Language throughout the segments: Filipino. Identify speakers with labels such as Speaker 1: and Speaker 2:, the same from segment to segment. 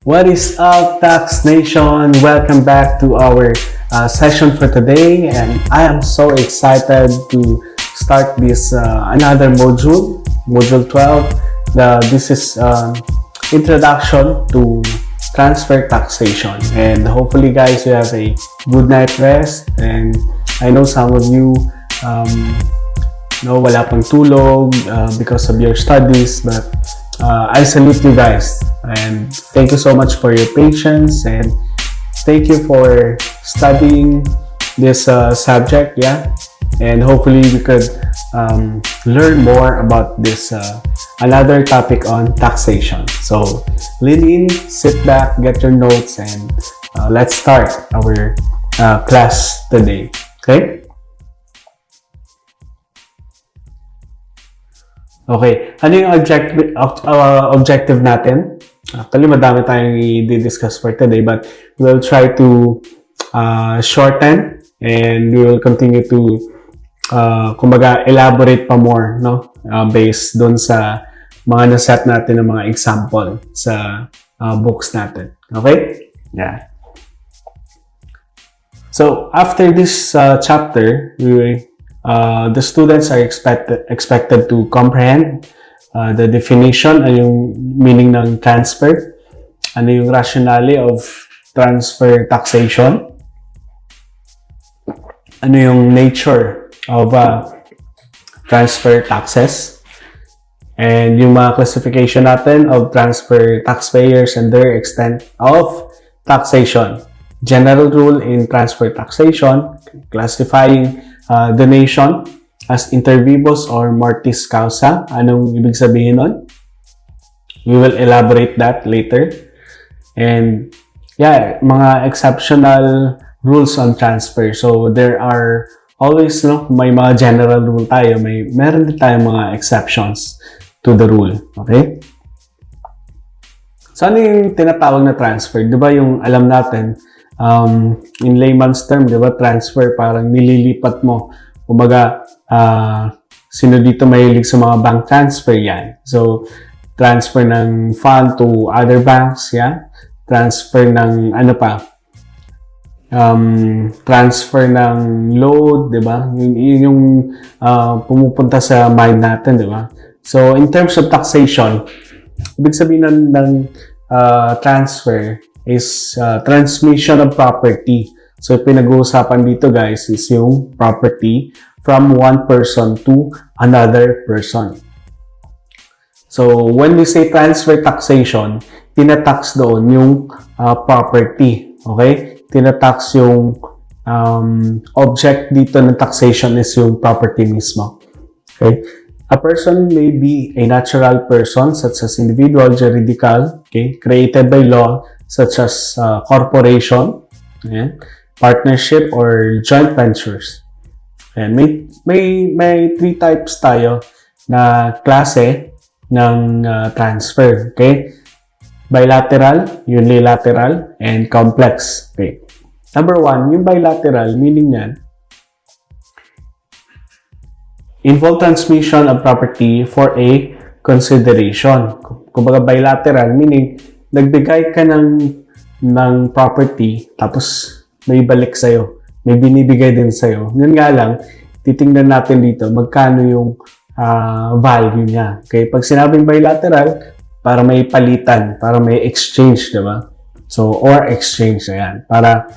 Speaker 1: What is up, Tax Nation? Welcome back to our session for today, and I am so excited to start this another module, Module 12. This is Introduction to Transfer Taxation, and hopefully, guys, you have a good night rest. And I know some of you wala pang tulog because of your studies, but I salute you guys, and thank you so much for your patience, and thank you for studying this subject, and hopefully we could learn more about this another topic on taxation. So lean in, sit back, get your notes, and let's start our class today. Okay? Okay, ano yung objective natin? Actually, madami tayong i-discuss for today, but we'll try to shorten, and we will continue to kumbaga elaborate pa more, no? Based doon sa mga naset natin ng mga example sa books natin. Okay? Yeah. So, after this chapter, the students are expected to comprehend the definition, ano yung meaning ng transfer, ano yung rationale of transfer taxation, ano yung nature of transfer taxes, and yung mga classification natin of transfer taxpayers and their extent of taxation. General rule in transfer taxation, classifying donation as inter vivos or mortis causa. Anong ibig sabihin nun? We will elaborate that later. And mga exceptional rules on transfer. So there are always, may mga general rule tayo, meron din tayong mga exceptions to the rule. Okay? So ano yung tinatawag na transfer? Di ba yung alam natin, in layman's term, di ba, transfer, parang nililipat mo. Kumbaga, sino dito mahilig sa mga bank transfer? Yan. So, transfer ng fund to other banks, transfer ng, transfer ng load, di ba? Yun yung pumupunta sa mind natin, di ba? So, in terms of taxation, ibig sabihin ng transfer is transmission of property. So, pinag-uusapan dito, guys, is yung property from one person to another person. So, when we say transfer taxation, tinatax doon yung property. Okay? Tinatax yung object dito ng taxation is yung property mismo. Okay? A person may be a natural person, such as individual, juridical, okay, created by law, such as corporation, partnership, or joint ventures. And may three types tayo na klase ng transfer. Okay? Bilateral, unilateral, and complex. Okay. Number one, yung bilateral, meaning yan, involve transmission of property for a consideration. Kumbaga bilateral, meaning nagbigay ka ng property, tapos may balik sa'yo. May binibigay din sa'yo. Yun nga lang, titingnan natin dito magkano yung value niya. Okay? Pag sinabing bilateral, para may palitan, para may exchange, diba? So, or exchange, ayan. Para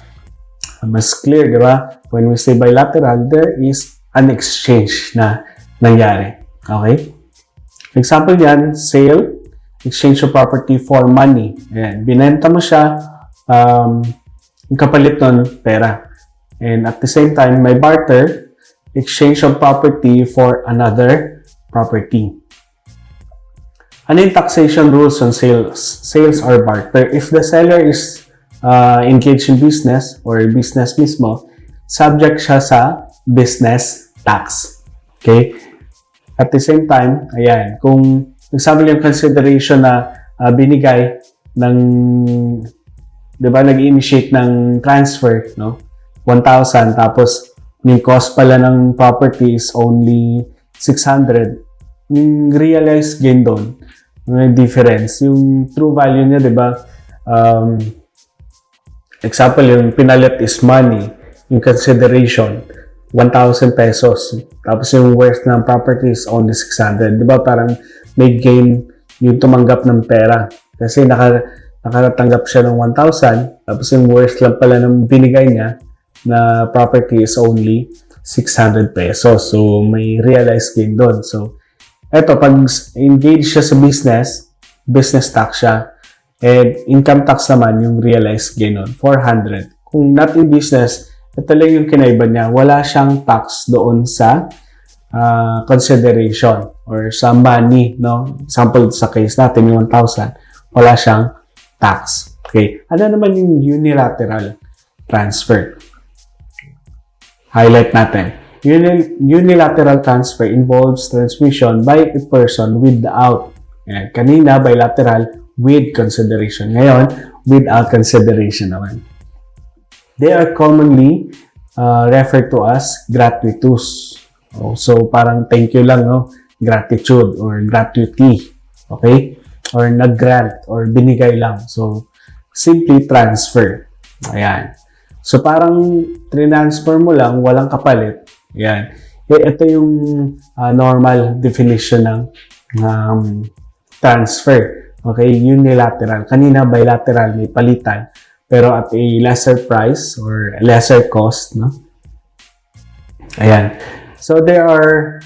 Speaker 1: mas clear, diba? When we say bilateral, there is an exchange na nangyari. Okay? Example yan, sale, exchange of property for money. Ayan. Binenta mo siya, yung kapalit nun, pera. And at the same time, may barter, exchange of property for another property. Ano yung taxation rules on sales? Sales or barter? If the seller is engaged in business or business mismo, subject siya sa business tax. Okay? At the same time, ayan, kung example yung consideration na binigay ng, di ba, nag-initiate ng transfer, no? 1,000, tapos yung cost pala ng property is only 600. Yung realized gain doon, may difference. Yung true value niya, di ba, example, yung pinalit is money, yung consideration, 1,000 pesos. Tapos yung worth ng property is only 600. Di ba parang may gain yung tumanggap ng pera. Kasi nakatanggap siya ng 1,000, tapos yung worth lang pala ng binigay niya na property is only 600 pesos. So, may realized gain doon. So, eto, pag engage siya sa business tax siya. And income tax naman, yung realized gain nun, 400. Kung not in business, ito lang yung kinaiba niya. Wala siyang tax doon sa consideration or sa money, no? Example, sa case natin, yung 1,000, wala siyang tax. Okay. Ano naman yung unilateral transfer? Highlight natin. Unilateral transfer involves transmission by a person without. Yan. Kanina, bilateral with consideration. Ngayon, without consideration naman. They are commonly referred to as gratuitous. So, parang thank you lang, no? Gratitude or gratuity. Okay? Or nag-grant or binigay lang. So, simply transfer. Ayan. So, parang transfer mo lang, walang kapalit. Ayan. Ito yung normal definition ng transfer. Okay? Unilateral. Kanina, bilateral, may palitan. Pero at a lesser price or lesser cost, no? Ayan. So, there are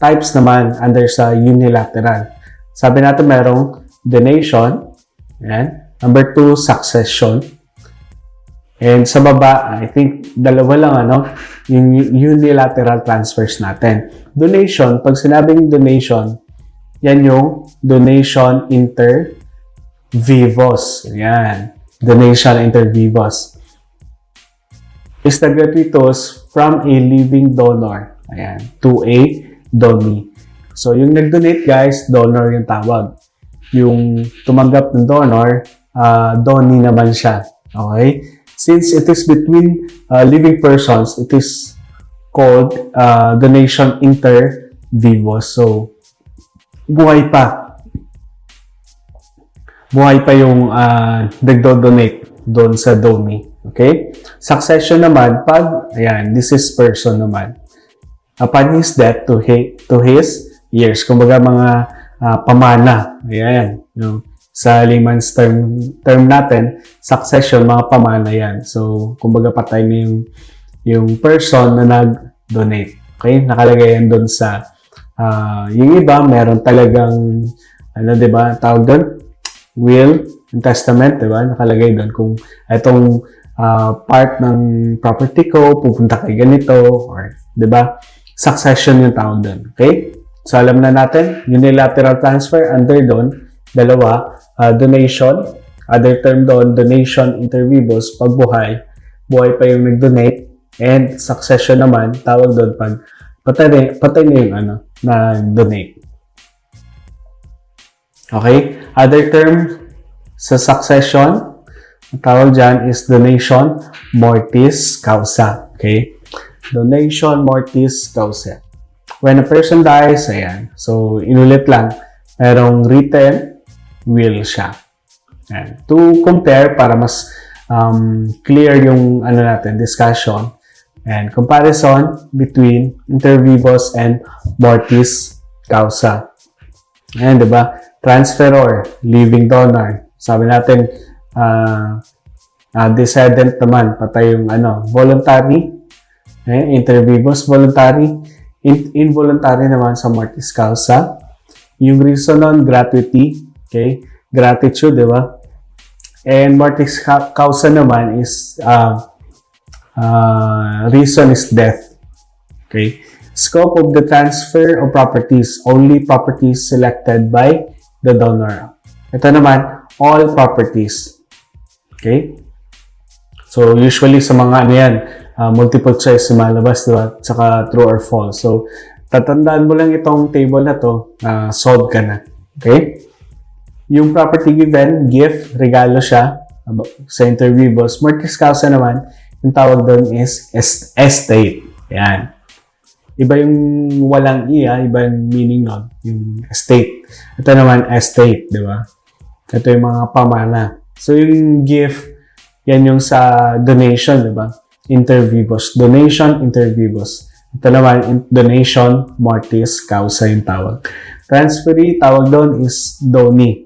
Speaker 1: types naman under sa unilateral. Sabi natin merong donation. Ayan. Number 2, succession. And sa baba, I think dalawa lang yung unilateral transfers natin. Donation, pag sinabing donation, yan yung donation inter vivos. Ayan. Donation inter vivos. Is the gratuitous from a living donor. Ayan. To a donee. So, yung nag-donate, guys, donor yung tawag. Yung tumanggap ng donor, donee naman siya. Okay? Since it is between living persons, it is called donation inter vivos. So, buhay pa. Buhay pa yung nagdo-donate doon sa donee. Okay? Succession naman, ayan, this is person naman. Upon his death to his years. Kumbaga mga pamana. Ayan. Sa layman's term natin, succession, mga pamana yan. So, kumbaga patay na yung person na nag-donate. Okay? Nakalagay yan doon sa yung iba, meron talagang diba, tawag doon? Will and testament, diba? Nakalagay doon kung itong part ng property ko, pupunta kay ganito, or, diba? Succession yung tawag doon. Okay? So, alam na natin, unilateral transfer, under doon, dalawa, donation, other term doon, donation inter vivos, pag buhay pa yung nag-donate, and succession naman, tawag doon pag patay na yung nag-donate. Okay? Other term sa succession, ang tawag dyan is donation mortis causa. Okay? Donation mortis causa. When a person dies, ayan. So, inulit lang, merong written will siya. Ayan. To compare, para mas clear yung discussion, and comparison between inter vivos and mortis causa. Ayan, diba? Transferor, living donor. Sabi natin, descendant naman, patay yung voluntary. Inter vivos, voluntary. Involuntary naman sa mortis causa. Yung reason nun, gratuity. Okay? Gratitude, di ba? And mortis causa naman is reason is death. Okay? Scope of the transfer of properties, only properties selected by the donor. Ito naman, all properties. Okay? So, usually sa mga multiple choice yung malabas, diba? Saka true or false. So, tatandaan mo lang itong table na to, solve ka na. Okay? Yung property given, gift, regalo siya sa inter vivos. Mortis causa naman, yung tawag doon is estate. Yan. Iba yung walang iba yung meaning nun, yung estate. Ito naman, estate, di ba? Ito yung mga pamana. So, yung gift, yan yung sa donation, di ba? Inter vivos. Donation, inter vivos. Ito naman, donation, mortis, causa yung tawag. Transferee, tawag doon is donee.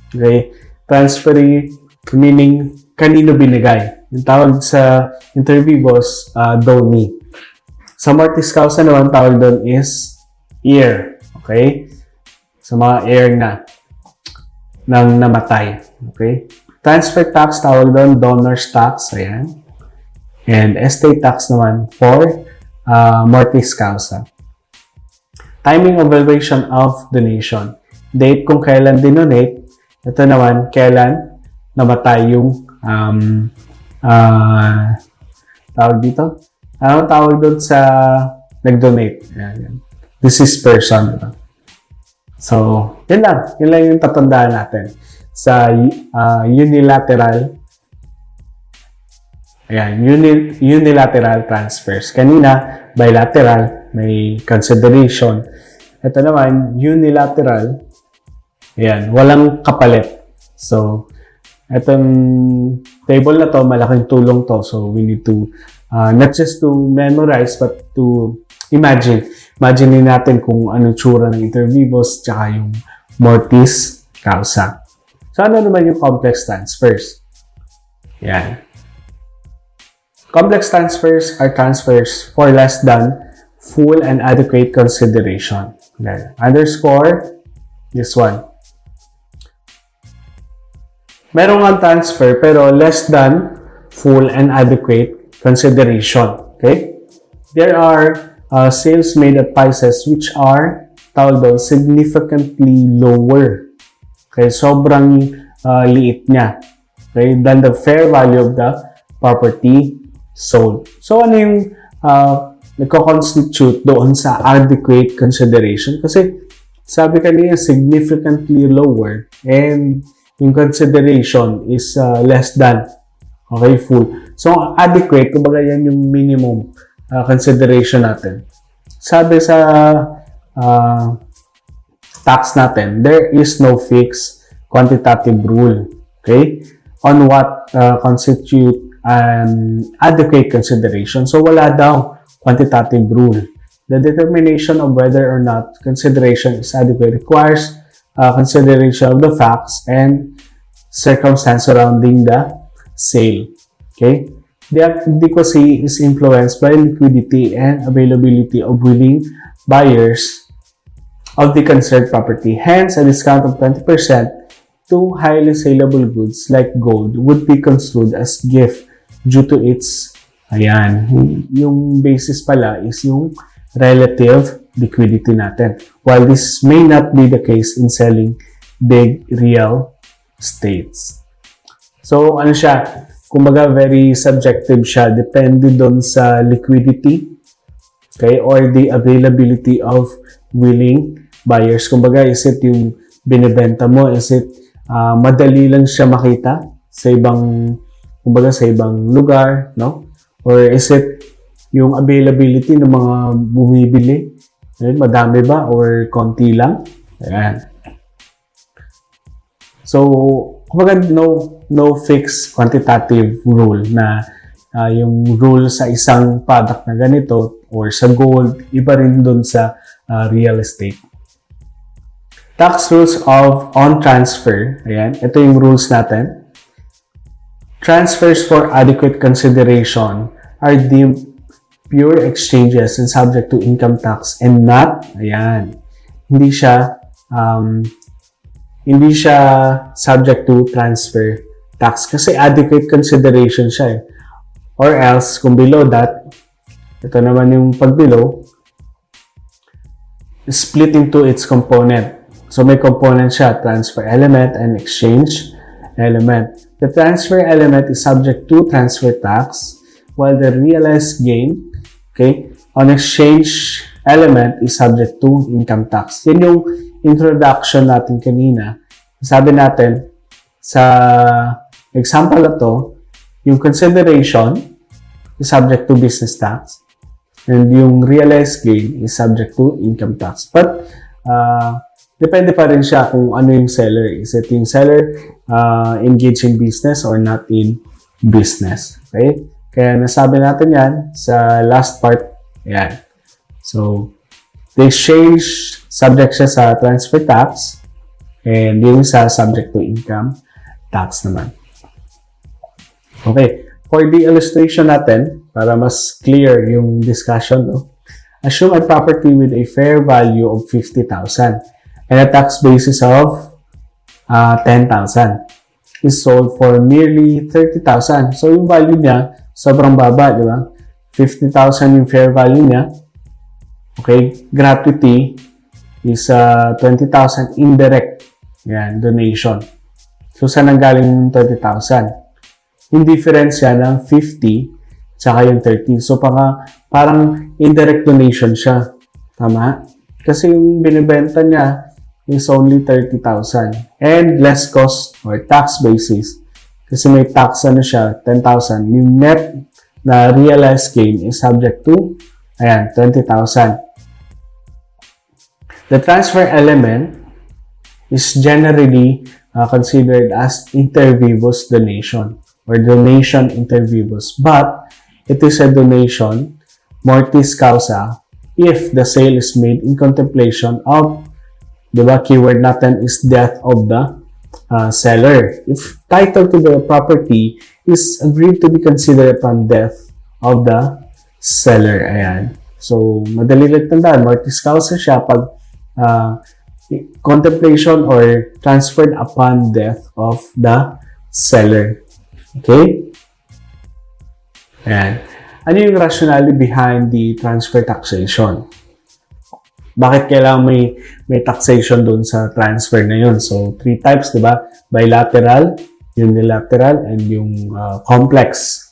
Speaker 1: Okay? Transferee, meaning kanino binigay. Yung tawag sa inter vivos, donee. Sa mortis causa naman, tawag doon is heir. Okay? Sa mga heir ng namatay. Okay? Transfer tax, tawag doon, donor's tax. Ayan. And estate tax naman for mortis causa. Timing of valuation of donation. Date kung kailan dinonate. Ito naman, kailan namatay yung tawag dito? Ano tawag doon sa nag-donate? Ayan. This is person. So, yun lang. Yun lang yung tatandaan natin. Sa unilateral unilateral transfers. Kanina, bilateral, may consideration. Ito naman, unilateral, ayan, walang kapalit. So, itong table na to, malaking tulong to. So, we need to, not just to memorize, but to imagine. Imagine natin kung anong tsura ng inter vivos, tsaka yung mortis causa. So, ano naman yung complex transfers? Yan. Complex transfers are transfers for less than full and adequate consideration. Okay. Underscore this one. Meron nga transfer pero less than full and adequate consideration. Okay? There are sales made at prices which are significantly lower. Okay? Sobrang liit niya. Okay? Than the fair value of the property sold. So, ano yung nagko-constitute doon sa adequate consideration? Kasi, sabi kanina, significantly lower and yung consideration is less than, okay, full. So, adequate, kumbaga yan yung minimum consideration natin. Sabi sa tax natin, there is no fixed quantitative rule, okay, on what constitute adequate consideration. So, wala daw quantitative rule. The determination of whether or not consideration is adequate requires consideration of the facts and circumstance surrounding the sale. Okay? The adequacy is influenced by liquidity and availability of willing buyers of the concerned property. Hence, a discount of 20% to highly saleable goods like gold would be construed as gift due to its, ayan, yung basis pala is yung relative liquidity natin. While this may not be the case in selling big real estates. So, ano siya? Kumbaga, very subjective siya. Depende doon sa liquidity, okay, or the availability of willing buyers. Kumbaga, is it yung binibenta mo? Is it madali lang siya makita sa ibang, kumbaga, sa ibang lugar, no? Or is it yung availability ng mga bumibili? Madami ba or konti lang? Ayan. So, kumbaga, no fixed quantitative rule na yung rule sa isang product na ganito or sa gold, iba rin dun sa real estate. Tax rules of on transfer. Ayan. Ito yung rules natin. Transfers for adequate consideration are deemed pure exchanges and subject to income tax and not, ayan, hindi siya subject to transfer tax kasi adequate consideration siya eh. Or else, kung below that, ito naman yung pag below, split into its component. So may component siya, transfer element and exchange element. The transfer element is subject to transfer tax, while the realized gain, okay, on exchange element is subject to income tax. Yan yung introduction natin kanina. Sabi natin, sa example na to, yung consideration is subject to business tax, and yung realized gain is subject to income tax. But, depende pa rin siya kung ano yung seller. Is it yung seller engaged in business or not in business. Okay? Kaya nasabi natin yan sa last part. Yan. So, the exchange subject siya sa transfer tax and yung sa subject to income tax naman. Okay. For the illustration natin, para mas clear yung discussion, no? Assume a property with a fair value of 50,000 and a tax basis of 10,000 is sold for merely 30,000. So, yung value niya, sobrang baba, di ba? 50,000 yung fair value niya. Okay? Gratuity is 20,000 indirect. Yan, donation. So, saan nanggaling yung 30,000? Yung difference yan ng 50 tsaka yung 30. So, parang indirect donation siya. Tama? Kasi yung binibenta niya is only 30,000. And less cost or tax basis. Kasi may tax siya, 10,000. Yung net na realized gain is subject to, 20,000. The transfer element is generally considered as inter vivos donation or donation inter vivos. But it is a donation mortis causa if the sale is made in contemplation of, diba, keyword natin is death of the seller. If title to the property is agreed to be considered upon death of the seller. Ayan. So, madali lang tandaan, mortis causa siya pag contemplation or transferred upon death of the seller. Okay? Ayan. Ano yung rationale behind the transfer taxation? Bakit kailangan may taxation doon sa transfer na yun? So, 3 types, di ba? Bilateral, unilateral, and yung complex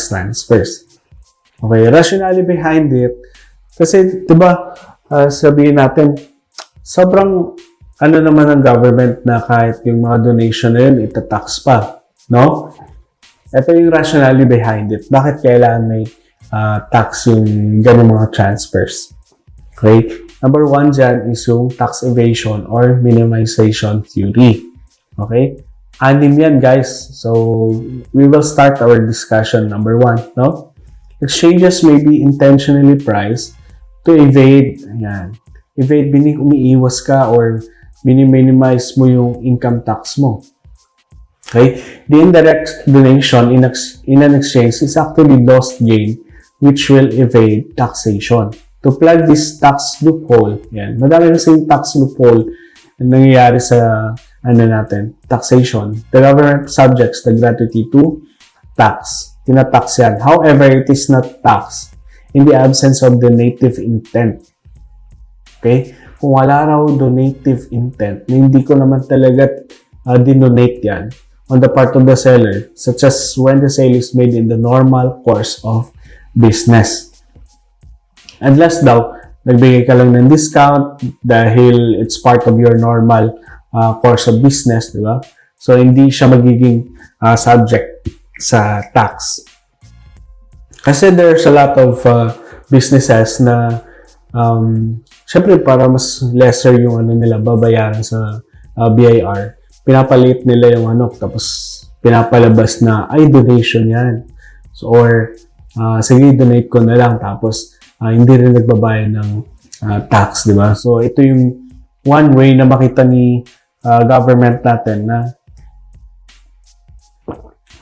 Speaker 1: transfers. Okay, rationale behind it. Kasi, di ba, sabihin natin, sobrang ano naman ng government na kahit yung mga donation na yun, itatax pa. No? Ito yung rationale behind it. Bakit kailangan may tax yung ganun mga transfers? Okay? Number 1 dyan is yung tax evasion or minimization theory. Okay? 6 yan, guys. So, we will start our discussion. Number 1, no? Exchanges may be intentionally priced to evade, evade, umiiwas ka or minimize mo yung income tax mo. Okay? The indirect donation in an exchange is actually lost gain which will evade taxation. To plug this tax loophole, madami kasi yung tax loophole na nangyayari sa taxation. The government subjects the gratuity to tax. Tinatax yan. However, it is not tax in the absence of donative intent. Okay? Kung wala raw donative intent, hindi ko naman talaga dinonate yan on the part of the seller, such as when the sale is made in the normal course of business. Unless daw, nagbigay ka lang ng discount dahil it's part of your normal course of business, di ba? So, hindi siya magiging subject sa tax. Kasi there's a lot of businesses na syempre para mas lesser yung nila babayaran sa BIR, pinapalit nila yung tapos pinapalabas na ay donation yan. So, or sige, donate ko na lang tapos hindi rin nagbabayad ng tax, di ba? So, ito yung one way na makita ni government natin na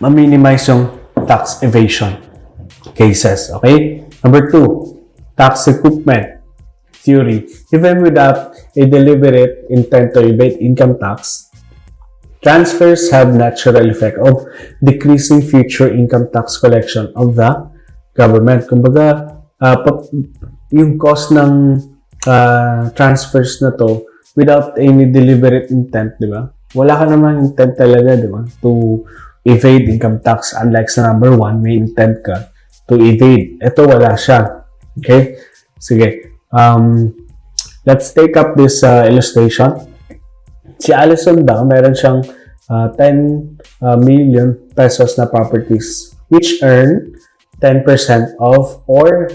Speaker 1: ma-minimize yung tax evasion cases. Okay? Number 2, tax recoupment theory. Even without a deliberate intent to evade income tax, transfers have natural effect of decreasing future income tax collection of the government. Kumbaga, yung cost ng transfers na to without any deliberate intent, di ba? Wala ka naman intent talaga, di ba? To evade income tax. Unlike sa number 1, may intent ka to evade. Ito, wala siya. Okay? Sige. Let's take up this illustration. Si Allison daw, meron siyang 10 million pesos na properties which earn 10% of or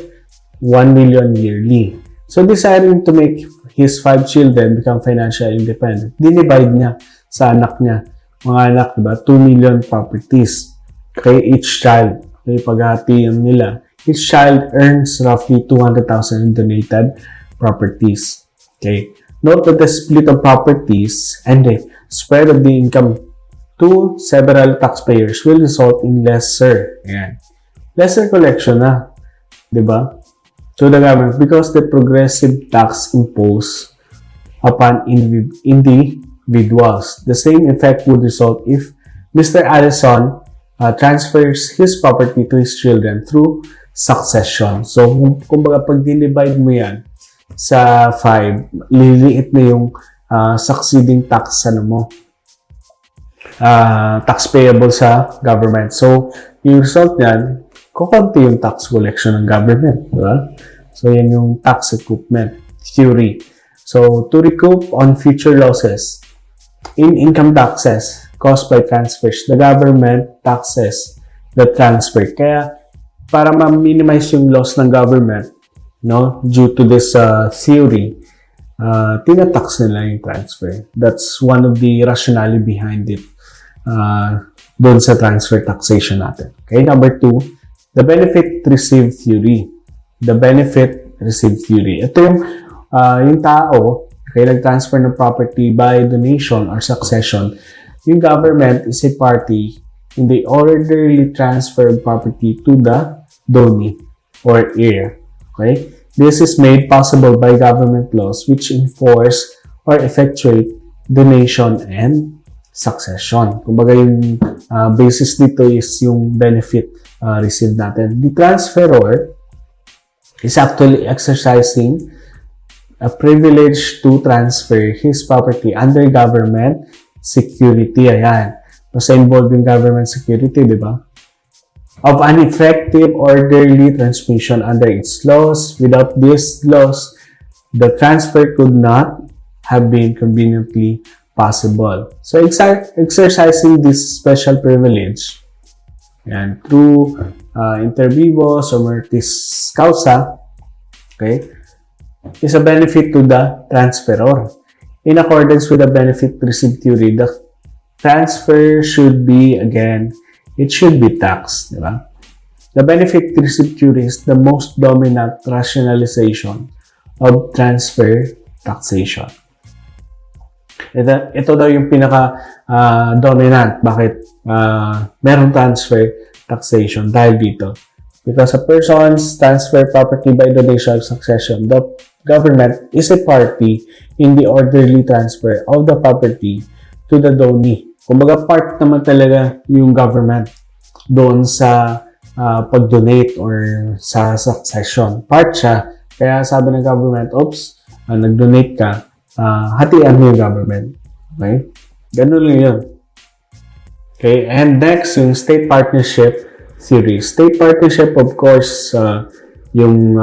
Speaker 1: 1 million yearly. So, desiring to make his 5 children become financially independent, dinivide niya sa anak niya mga anak, diba? 2 million properties. Okay, each child. Okay, paghati nila. Each child earns roughly 200,000 in donated properties. Okay. Note that the split of properties and the spread of the income to several taxpayers will result in lesser. Ayan. Lesser collection na. Diba? To the government because the progressive tax imposed upon individuals. The same effect would result if Mr. Allison transfers his property to his children through succession. So, kumbaga pag dinivide mo yan sa 5, liliit na yung succeeding tax tax payable sa government. So, yung result niyan, kukunti yung tax collection ng government. Diba? So, yan yung tax recoupment theory. So, to recoup on future losses in income taxes caused by transfers, the government taxes the transfer. Kaya, para ma-minimize yung loss ng government, no, due to this theory, tinatax nila yung transfer. That's one of the rationale behind it doon sa transfer taxation natin. Okay, number 2, the benefit received theory. The benefit received theory. Ito yung tao, okay, nag-transfer ng property by donation or succession. Yung government is a party in the orderly transfer of property to the donee or heir. Okay? This is made possible by government laws which enforce or effectuate donation and succession. Kumbaga yung basis dito is yung benefit received natin. The transferor is actually exercising a privilege to transfer his property under government security. Ayan. Kasi involved yung government security, di ba? Of an effective orderly transmission under its laws. Without these laws, the transfer could not have been conveniently possible. So, exercising this special privilege and through inter vivos or mortis causa, okay, is a benefit to the transferor. In accordance with the benefit received theory, the transfer should be, again, it should be taxed. Diba? The benefit received theory is the most dominant rationalization of transfer taxation. Ito daw yung pinaka-dominant. Bakit meron transfer taxation? Dahil dito. Because a person's transfer property by donation or succession, the government is a party in the orderly transfer of the property to the donee. Kumbaga, part naman talaga yung government doon sa pag-donate or sa succession. Part siya. Kaya sabi ng government, oops, nag-donate ka, hatian mo yung government. Okay? Ganun lang yun. Okay? And next, yung state partnership theory. State partnership, of course, yung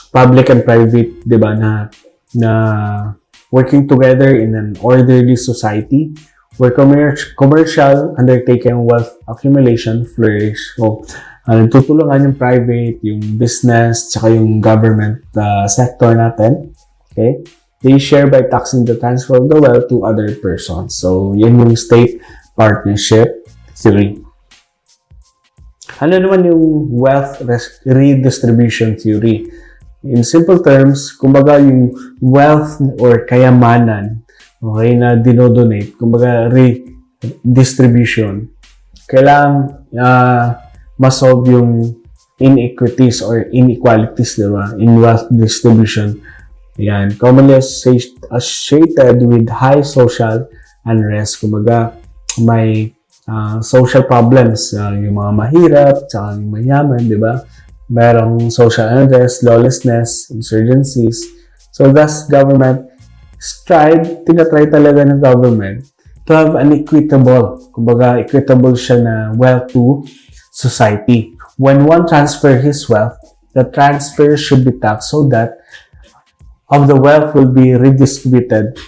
Speaker 1: public and private, di ba, na working together in an orderly society where commercial undertaking wealth accumulation flourish. So, tutulungan yung private, yung business, tsaka yung government sector natin. Okay? They share by taxing the transfer of the wealth to other persons. So, yan yung state partnership theory. Ano naman yung wealth redistribution theory? In simple terms, kumbaga yung wealth or kayamanan, okay, na dinodonate, kumbaga redistribution, kailangan masolve yung inequities or inequalities, diba, in wealth distribution. Yan, commonly associated with high social unrest. Kumbaga, may social problems, yung mga mahirap, tsaka yung mayaman, di ba? Merong social unrest, lawlessness, insurgencies. So, thus, government tinatry talaga ng government to have an equitable, kumbaga, equitable siya na wealth to society. When one transfer his wealth, the transfer should be taxed so that of the wealth will be redistributed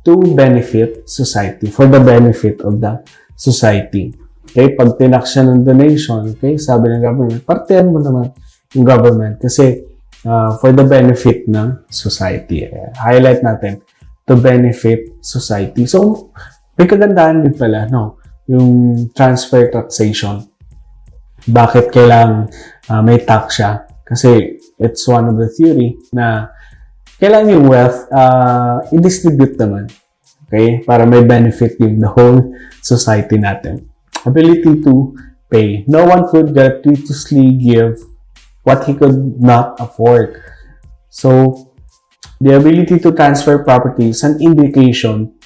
Speaker 1: to benefit society, for the benefit of the society. Okay, pag tinax siya ng donation, okay, sabi ng government, partihan mo naman yung government kasi for the benefit ng society. Highlight natin, to benefit society. So, May kagandahan din pala, no? Yung transfer taxation. Bakit kailangan may tax siya? Kasi it's one of the theory na kailangan yung wealth i-distribute naman. Okay? Para may benefit yung the whole society natin. Ability to pay. No one could gratuitously give what he could not afford. So, the ability to transfer property is an indication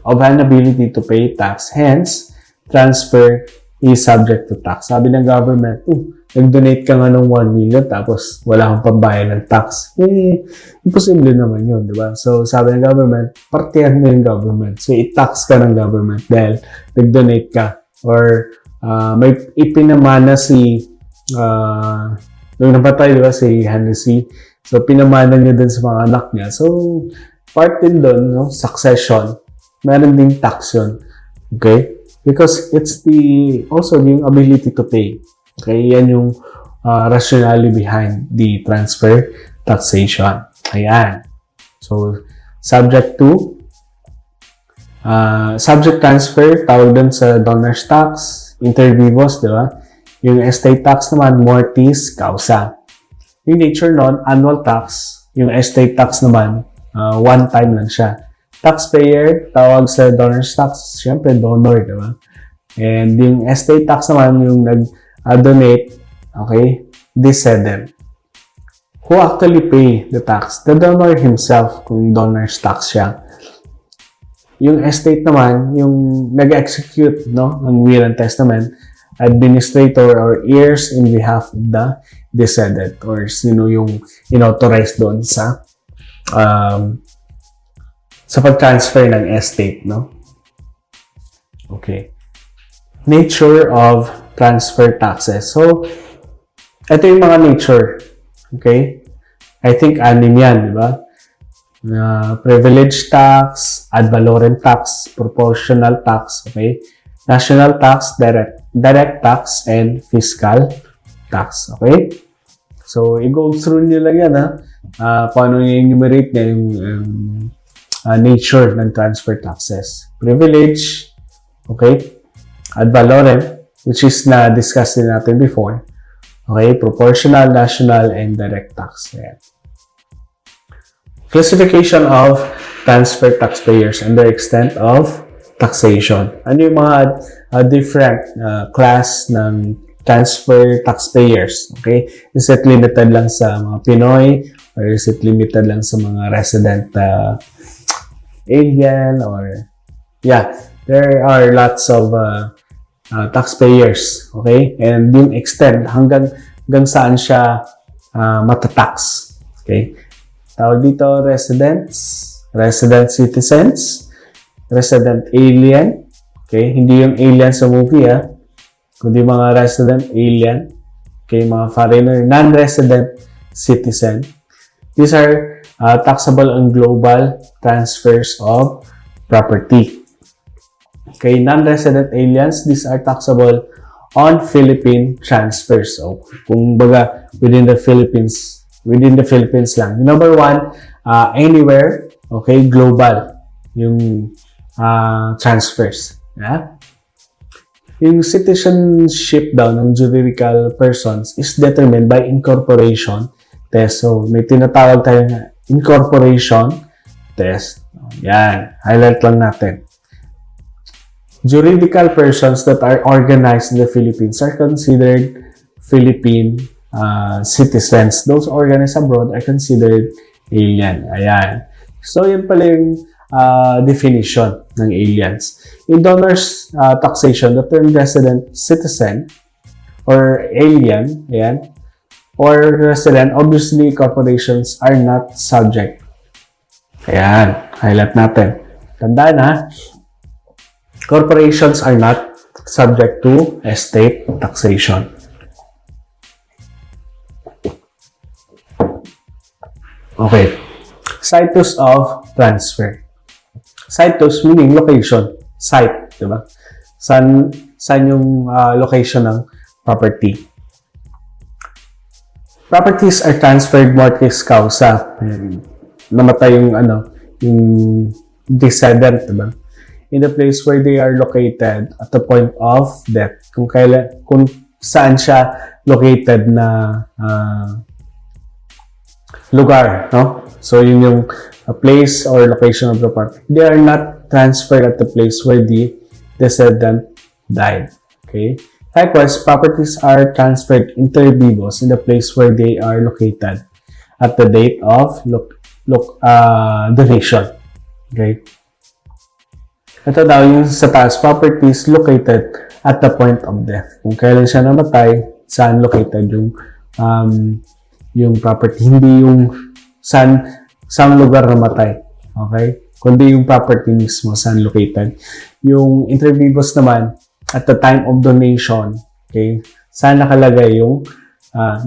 Speaker 1: of an ability to pay tax. Hence, transfer is subject to tax. Sabi ng government, nag-donate ka nga ng 1 million tapos wala kang pambayad ng tax. Imposible naman yun, di ba? So, sabi ng government, partihan mo yung government. So, i-tax ka ng government dahil nag-donate ka. Or, may ipinamana si, nung napatay, di ba, si Henry C. So, pinamana niya din sa mga anak niya. So, part din doon, no? Succession. Meron ding tax yun. Okay? Because it's also yung ability to pay. Okay? Yan yung rationale behind the transfer taxation. Ayan. So, subject transfer, tawag dun sa donor's tax, inter vivos, di ba? Yung estate tax naman, mortis causa. Yung nature nun, annual tax. Yung estate tax naman, one time lang siya. Taxpayer, tawag sa donor's tax, syempre donor, di ba? And yung estate tax naman, yung nag-donate, okay, descendant. Who actually pay the tax? The donor himself, kung donor's tax siya. Yung estate naman, yung nag-execute, no, ng will and testament, administrator or heirs in behalf of the descendant or sino yung in-authorize doon sa pag-transfer ng estate, no? Okay. Nature of transfer taxes. So, ito yung mga nature. Okay? I think 6 yan, di ba? Privilege tax, ad valorem tax, proportional tax, okay? National tax, direct tax, and fiscal tax, okay? So, i-go through nyo lang yan, paano i-enumerate niya yung nature ng transfer taxes. Privilege, okay? Ad valorem, which is na-discuss din natin before. Okay? Proportional, national, and direct tax. Ayan. Classification of transfer taxpayers and their extent of taxation. Ano yung mga different class ng transfer taxpayers? Okay? Is it limited lang sa mga Pinoy or is it limited lang sa mga resident alien or there are lots of taxpayers, okay? And yung extent hanggang saan siya matatax, okay? Tawag dito resident citizens, resident alien, okay? Hindi yung alien sa movie, kundi mga resident alien, okay? Mga foreigner, non-resident citizen. These are taxable on global transfers of property. Okay, non-resident aliens, these are taxable on Philippine transfers. So, kung baga, within the Philippines lang. Number 1, anywhere, okay, global, yung transfers. Yeah? Yung citizenship daw ng juridical persons is determined by incorporation test. So, may tinatawag tayo na incorporation test. Yan. Highlight lang natin. Juridical persons that are organized in the Philippines are considered Philippine citizens. Those organized abroad are considered alien. Ayan. So, yun pala yung definition ng aliens. In donors taxation, the term resident citizen or alien, ayan, or resident, obviously, corporations are not subject. Ayan, highlight natin. Tandaan ha, corporations are not subject to estate taxation. Okay. Situs of transfer. Situs meaning location. Site, di ba? Saan yung location ng property. Properties are transferred mortis causa. Namatay yung descendant, diba? in the place where they are located at the point of death. Kung saan siya located na lugar, no? So, yun yung place or location of the property. They are not transferred at the place where the decedent died. Okay? Likewise, properties are transferred inter vivos in the place where they are located at the date of donation. Okay? Ito daw yung sa taas, properties located at the point of death. Kung kailan siya namatay, saan located yung property. Hindi yung saan lugar namatay. Okay? Kundi yung property mismo, saan located. Yung inter vivos naman, at the time of donation, okay, saan nakalagay yung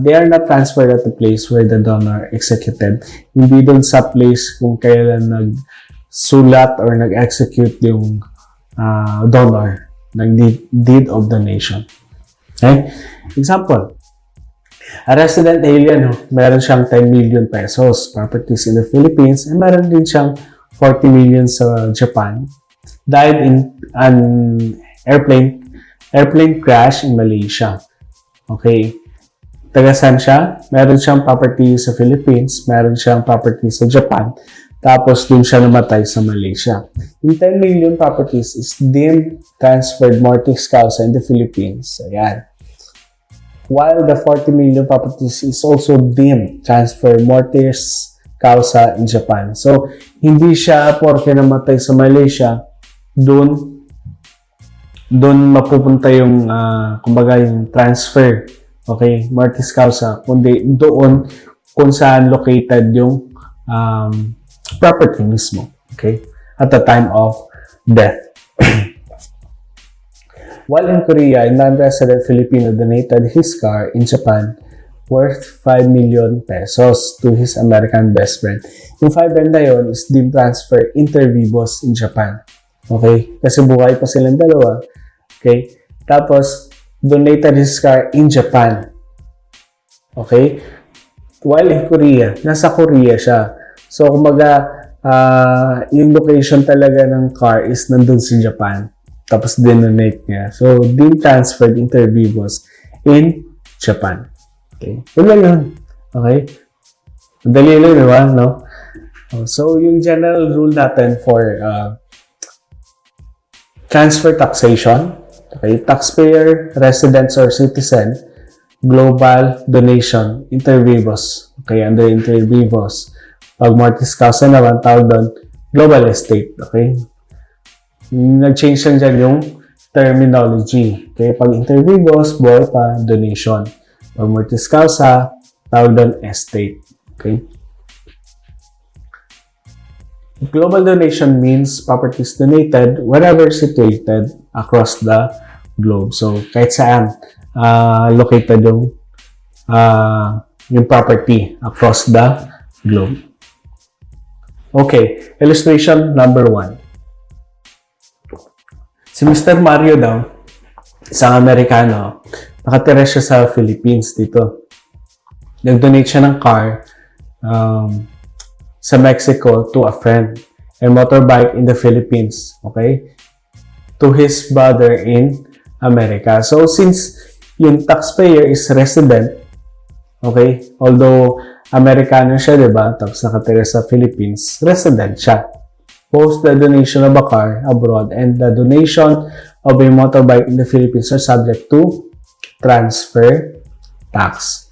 Speaker 1: they are not transferred at the place where the donor executed. Hindi doon sa place kung kailan nagsulat or nag-execute yung donor ng deed of donation. Okay? Example, a resident alien, meron siyang 10 million pesos properties in the Philippines and meron din siyang 40 million sa Japan. Died in an airplane crash in Malaysia. Okay. Taga saan siya? Meron siyang property sa Philippines, meron siyang property sa Japan, tapos dun siya namatay sa Malaysia. Yung 10 million properties is deemed transferred mortis causa in the Philippines. Ayan. While the 40 million properties is also deemed transferred mortis causa in Japan. So, hindi siya porke namatay sa Malaysia, doon mapupunta yung kumbaga yung transfer, okay, mortis causa, kundi doon kung saan located yung property mismo, okay, at the time of death. While in Korea, a non-resident Filipino donated his car in Japan worth 5 million pesos to his American best friend. Yung 5M na yun is deemed transfer inter vivos in Japan. Okay? Kasi buhay pa silang dalawa. Okay? Tapos, donated his car in Japan. Okay? While in Korea, nasa Korea siya. So, kumaga, yung location talaga ng car is nandun sa Japan. Tapos, dinonate niya. So, din transferred inter vivos in Japan. Okay? Yun lang yun. Okay? Madali lang, di ba? No? So, yung general rule natin for transfer taxation, okay, taxpayer, residents or citizen, global, donation, inter vivos. Okay, under inter vivos. Pag mortis causa naman, tawag doon, global estate. Okay? Nag-change lang dyan yung terminology. Okay? Pag inter vivos, buhay pa, donation. Pag mortis causa, tawag doon, estate. Okay? Global donation means properties donated wherever situated across the globe. So, kahit saan located yung property across the globe. Okay, illustration number 1. Si Mr. Mario daw, isang Amerikano, nakatira siya sa Philippines dito. Nag-donate siya ng car sa Mexico to a friend and motorbike in the Philippines, okay, to his brother in America. So, since yung taxpayer is resident, okay, although Amerikano siya, diba, tapos nakatira sa Philippines, resident siya. Both the donation of a car abroad and the donation of a motorbike in the Philippines are subject to transfer tax.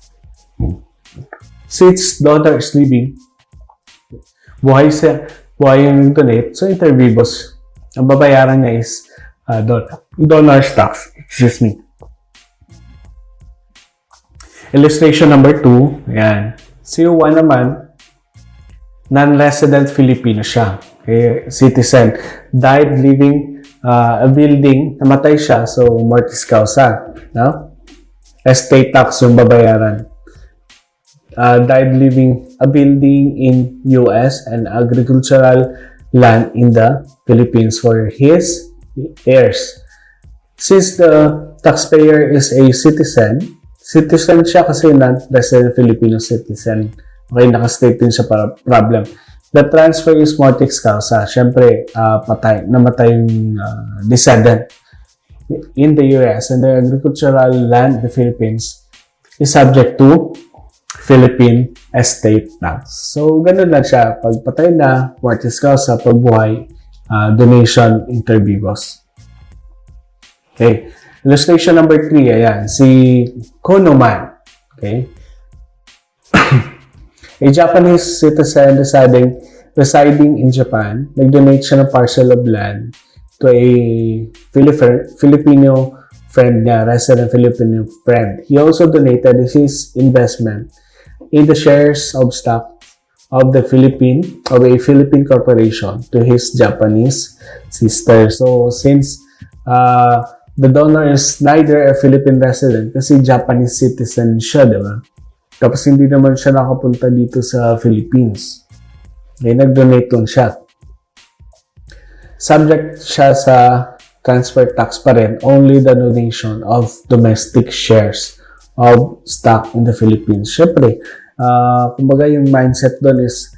Speaker 1: Since donor is living, buhay yung donate, so inter vivos, ang babayaran niya is donor's tax. Excuse me. Illustration number 2, ayan. Si Juan naman, non-resident Filipino siya. Okay, citizen. Died leaving a building, namatay siya, so mortis causa. No? Estate tax yung babayaran. Died leaving a building in US and agricultural land in the Philippines for his heirs. Since the taxpayer is a citizen siya kasi non-resident Filipino citizen. Okay, nakastate din siya para problem. The transfer is mortis causa. Siyempre, namatay yung descendant in the US, and the agricultural land in the Philippines is subject to Philippine estate tax. So, ganun lang siya. Pag patay na, mortis causa. Pag buhay, donation inter vivos. Okay. Illustration number 3, ayan. Si Konoman. Okay. A Japanese citizen residing in Japan, nag-donate siya ng parcel of land to a Filipino friend niya, resident Filipino friend. He also donated his investment in the shares of stock of a Philippine corporation to his Japanese sister. So, since the donor is neither a Philippine resident, kasi Japanese citizen siya, di ba? Tapos hindi naman siya nakapunta dito sa Philippines. Okay, nag-donate lang siya. Subject siya sa transfer tax pa rin, only the donation of domestic shares of stock in the Philippines. Siyempre, kumbaga yung mindset doon is,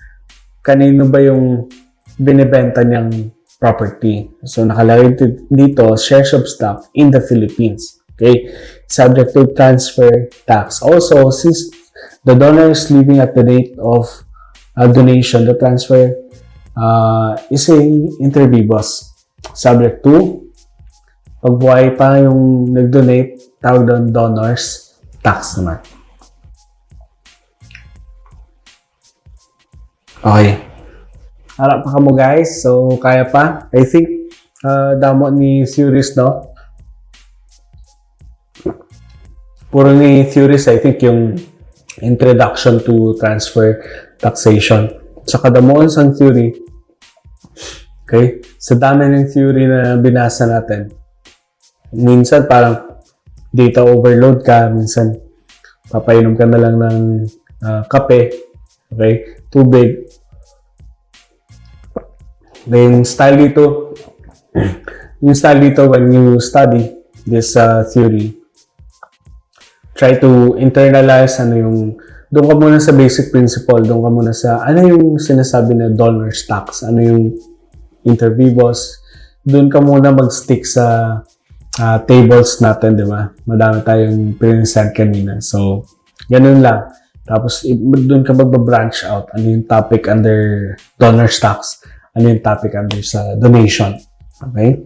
Speaker 1: kanino ba yung binibenta niyang property? So, nakalagay dito, shares of stock in the Philippines. Okay? Subject to transfer tax. Also, since the donor is living at the date of donation, the transfer is a inter vivos. Subject to, pag buhay pa yung nag-donate, tawag doon donors tax naman. Okay. Harap pa ka mo guys. So, kaya pa. I think, damo ni theories, no? Puro ni theories, I think, yung introduction to transfer taxation. Saka damuan sa theory. Okay? Sa dami ng theory na binasa natin, minsan parang data overload ka, minsan papainom ka na lang ng kape, okay? Tubig. Then, yung style dito when you study this theory, try to internalize doon ka muna sa basic principle, doon ka muna sa ano yung sinasabi na donors tax, ano yung inter vivos, doon ka muna mag-stick sa tables natin, di ba? Madami tayong present kanina. So, ganun lang. Tapos, doon ka mag-branch out. Ano yung topic under donors tax? Ano yung topic under sa donation? Okay?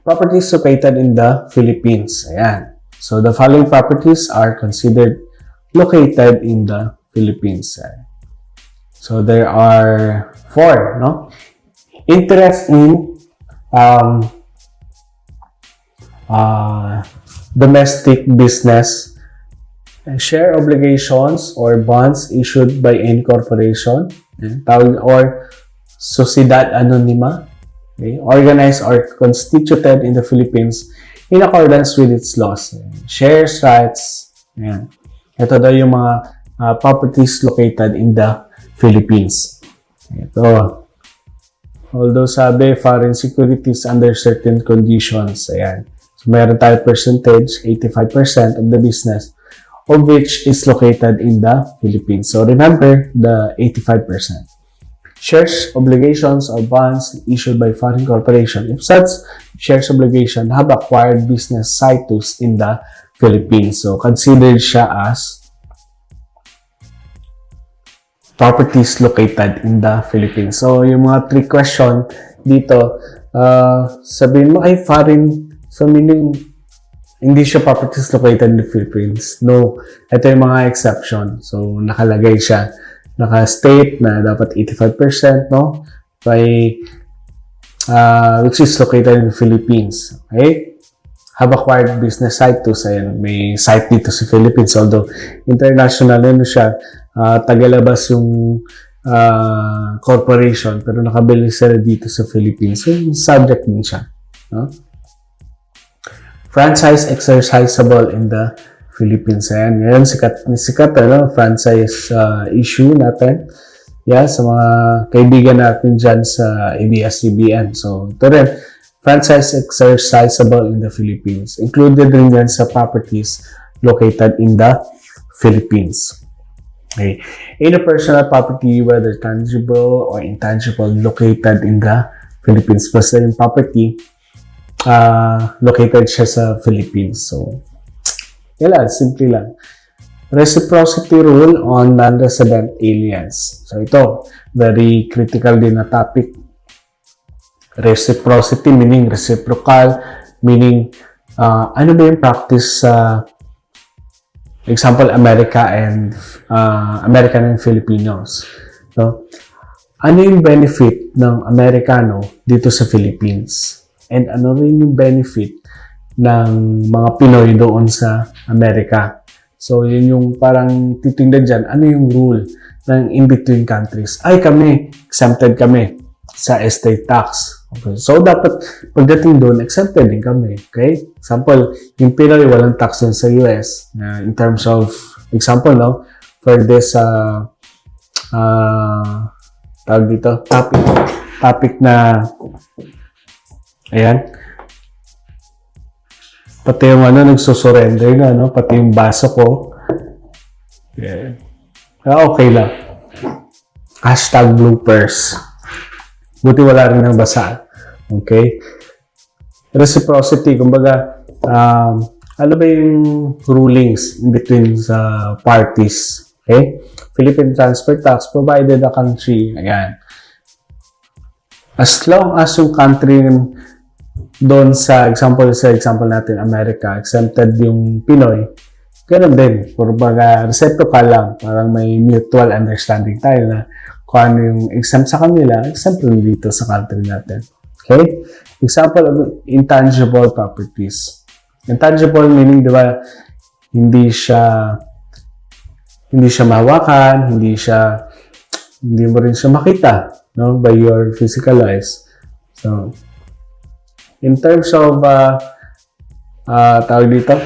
Speaker 1: Properties located in the Philippines. Ayan. So, the following properties are considered located in the Philippines. So, there are 4, no? Interest in domestic business, share obligations or bonds issued by any corporation, or sociedad anonima, okay, organized or constituted in the Philippines in accordance with its laws. Shares, rights, ayan. Ito daw yung mga properties located in the Philippines. Ito. Although sabi, foreign securities under certain conditions. Ayan. So, meron tayo percentage, 85% of the business, of which is located in the Philippines. So, remember the 85%. Shares, obligations, or bonds issued by foreign corporation. If such shares obligation have acquired business situs in the Philippines. So, considered siya as properties located in the Philippines. So, yung mga 3 question dito, sabihin mo ay foreign, so meaning hindi siya properties located in the Philippines. No, ito yung mga exception. So, nakalagay siya, naka-state na dapat 85%, no? By, which is located in the Philippines. Okay? Have acquired business situs. Ayan, may site dito sa Philippines. Although, international, ano siya, tagalabas yung corporation, pero nakabili sila dito sa Philippines. So, subject din siya. No? Franchise exercisable in the Philippines. Ayan, ngayon, sikat ano, franchise issue natin. Yeah, sa mga kaibigan natin dyan sa ABS-CBN. So, ito rin, franchise exercisable in the Philippines. Included rin yan sa properties located in the Philippines. Okay. Any personal property, whether tangible or intangible, located in the Philippines. Basta yung property, located siya sa Philippines. So, yan lang, simple lang. Reciprocity rule on non-resident aliens. So, ito, very critical din na topic. Reciprocity meaning reciprocal, meaning ano ba yung practice sa example, American and Filipinos. So, ano yung benefit ng Amerikano dito sa Philippines? And ano rin yung benefit ng mga Pinoy doon sa Amerika? So, yun yung parang titingnan dyan. Ano yung rule ng in-between countries? Ay, kami, exempted kami sa estate tax. Okay. So, dapat pagdating doon, exempted din kami. Okay? Example, yung Pinoy, walang tax doon sa US. In terms of, example, no? For this, tawag dito, topic na, ayan. Pati yung nagsusurrender na, no? Pati yung baso ko. Yeah. Okay lang. Hashtag bloopers. Buti wala rin ng basa. Okay? Reciprocity, kumbaga, ano ba yung rulings in between sa parties? Okay? Philippine transfer tax provided the country, ayan. As long as yung country doon sa example natin, America, exempted yung Pinoy, ganun din. Kumbaga, reciprocal lang. Parang may mutual understanding tayo na kung ano yung exempt sa kanila, exempt rin dito sa country natin. Okay? Example of intangible properties. Intangible meaning, di ba, hindi siya mahawakan, hindi mo rin siya makita, no, by your physical eyes. So, in terms of, tawag dito,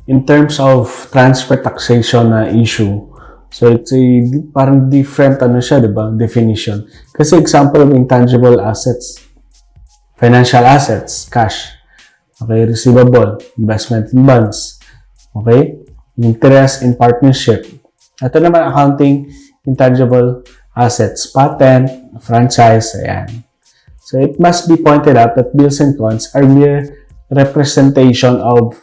Speaker 1: in terms of transfer taxation na issue, so it's parang different siya, di ba? Definition. Kasi example of intangible assets, financial assets, cash, okay, receivable, investment in bonds, okay, interest in partnership. Ito naman accounting intangible assets, patent, franchise, ayan. So it must be pointed out that bills and cons are mere representation of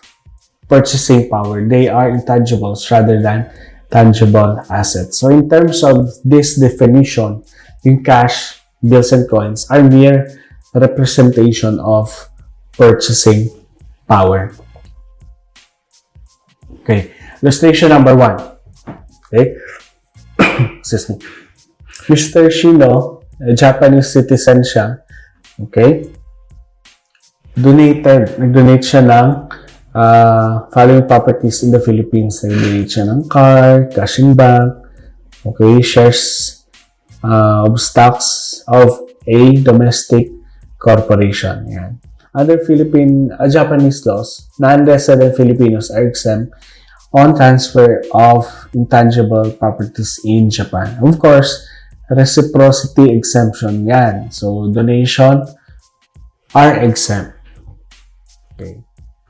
Speaker 1: purchasing power. They are intangibles rather than tangible assets. So in terms of this definition, yung cash, bills and coins are mere representation of purchasing power. Okay. Illustration number 1. Okay. Excuse me. Mr. Shino, a Japanese citizen siya. Okay. Nag-donate siya ng following properties in the Philippines. Nag-donate siya ng car, cash in bank, okay, shares of stocks of a domestic corporation. Yan. Under Japanese laws, non-resident Filipinos are exempt on transfer of intangible properties in Japan. Of course, reciprocity exemption yan. So, donation are exempt. Okay.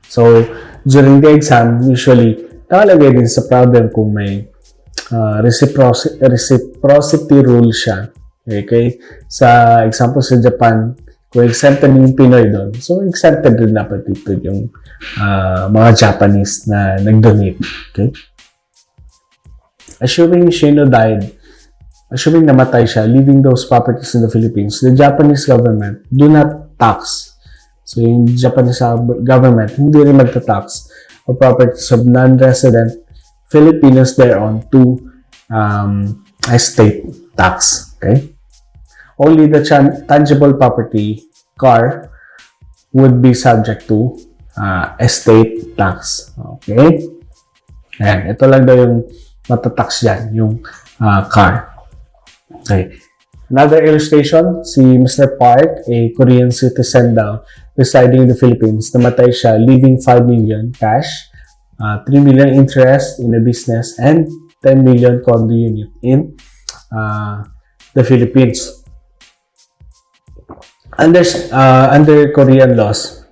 Speaker 1: So, during the exam, usually, nakalagay din sa problem kung may reciprocity rule siya. Okay? Sa example sa Japan, kung exempted yung Pinoy doon, so exempted din dapat dito yung mga Japanese na nag-donate. Okay? Assuming Shino died, assuming namatay siya, leaving those properties in the Philippines, the Japanese government do not tax. So, yung Japanese government, hindi rin magta-tax of properties of non-resident Filipinos thereon to estate tax. Okay? Only the tangible property, car, would be subject to estate tax. Okay? Ayan, ito lang daw yung matatax dyan, yung car. Okay. Another illustration, si Mr. Park, a Korean citizen daw, residing in the Philippines, namatay siya, leaving 5 million cash, 3 million interest in a business, and 10 million condo unit in the Philippines. Under Korean laws,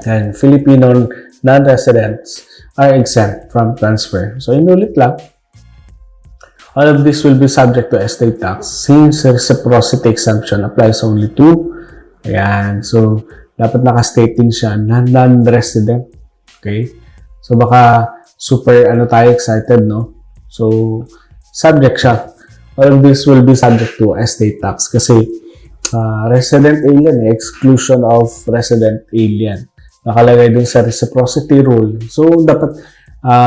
Speaker 1: and Filipino non-residents are exempt from transfer. So, inulit lang. All of this will be subject to estate tax since reciprocity exemption applies only to, ayan, so dapat nakastate din siya na non-resident. Okay? So baka super tayo excited, no? So subject siya. All of this will be subject to estate tax kasi resident alien, exclusion of resident alien. Nakalagay dun sa reciprocity rule. So dapat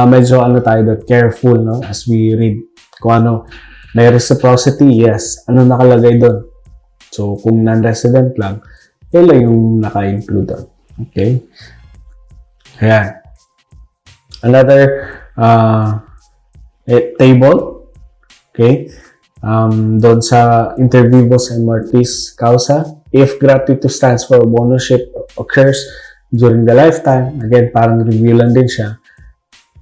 Speaker 1: medyo tayo doon, careful, no? As we read kung ano, may reciprocity, yes. Ano nakalagay doon? So, kung non-resident lang, kailan yung naka-include doon. Okay? Ayan. Another table. Okay? Doon sa inter vivos and mortis causa, if gratuitous transfer of ownership occurs during the lifetime, again, parang review lang din siya,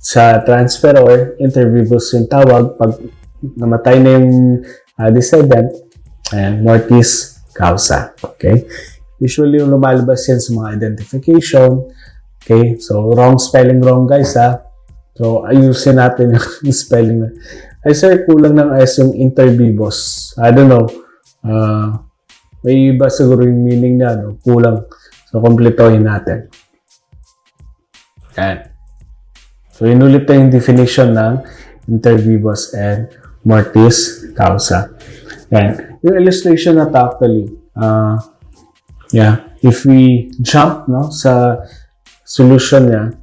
Speaker 1: sa transferor, inter vivos yung tawag, pag namatay na yung descendant, ayan, mortis causa. Okay? Usually, yung lumalabas yan sa mga identification. Okay? So, wrong spelling wrong, guys, ha? So, ayusin natin yung spelling na. Ay, sir, kulang ng S yung inter vivos. I don't know. May iba siguro yung meaning na, no? Kulang. So, kompletohin natin. Ayan. So, inulit na yung definition ng inter vivos and mortis causa. Ayan. Yung illustration na to actually, if we jump, no, sa solution niya,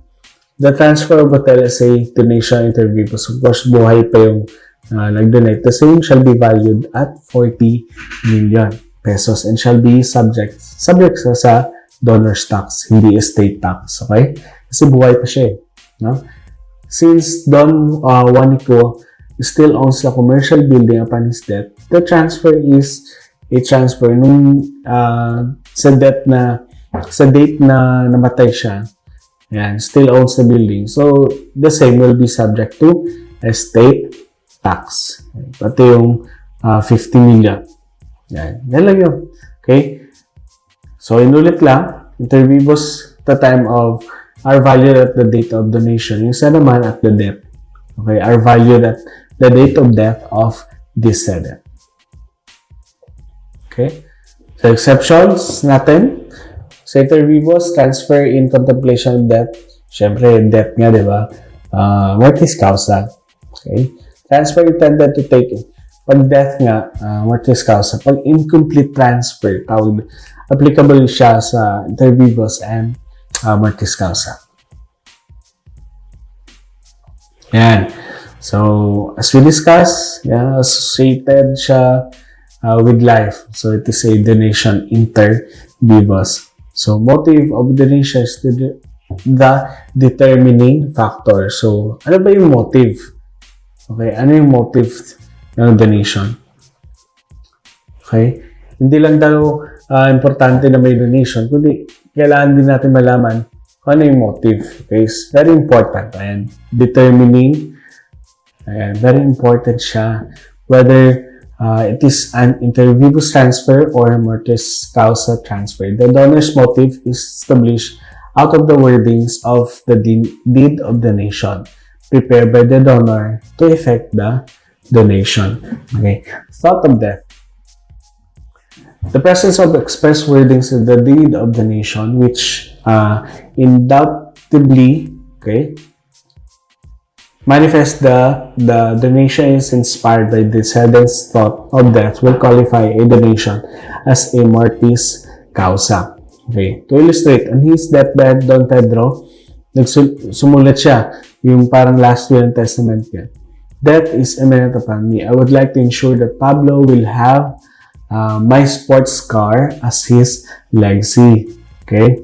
Speaker 1: the transfer of hotel is a donation inter vivos. Of course, buhay pa yung nag-donate. The same shall be valued at 40 million pesos and shall be subject sa donor's tax, hindi estate tax. Okay? Kasi buhay pa siya, no? Since Don Juanico still owns the commercial building upon his death, the transfer is a transfer nung sa date na namatay siya. Yan, still owns the building. So, the same will be subject to estate tax. Pati yung 50 million. Yan lang yun. Okay? So, inulit lang. Inter vivos the time of are valued at the date of donation. Yung isa naman at the death. Okay, are valued at the date of death of descendant. Okay? So, exceptions natin. Sa inter vivos, transfer in contemplation of death. Siyempre, death nga, di ba? Mortis causa. Okay? Transfer intended to take it. Pag death nga, mortis causa. Pag incomplete transfer, applicable siya sa inter vivos and mortis causa. Yan. So, as we discussed, associated siya with life. So, it is a donation inter vivos. So, motive of donation is the determining factor. So, ano ba yung motive? Okay, ano yung motive ng donation? Okay? Hindi lang daw importante na may donation, kundi kailangan din natin malaman kung ano yung motive. Okay? It's very important. Ayan. Determining. Ayan. Very important siya. Whether it is an inter vivos transfer or mortis causa transfer. The donor's motive is established out of the wordings of the deed of donation prepared by the donor to effect the donation. Okay. Thought of death. The presence of express wordings in the deed of donation, which undoubtedly, okay, manifest the donation is inspired by the descendant's thought of death, will qualify a donation as a mortis causa. Okay, to illustrate, on his deathbed, Don Pedro, sumulat siya, yung parang last will and testament niya. Death is imminent upon me. I would like to ensure that Pablo will have my sports car as his legacy. Okay?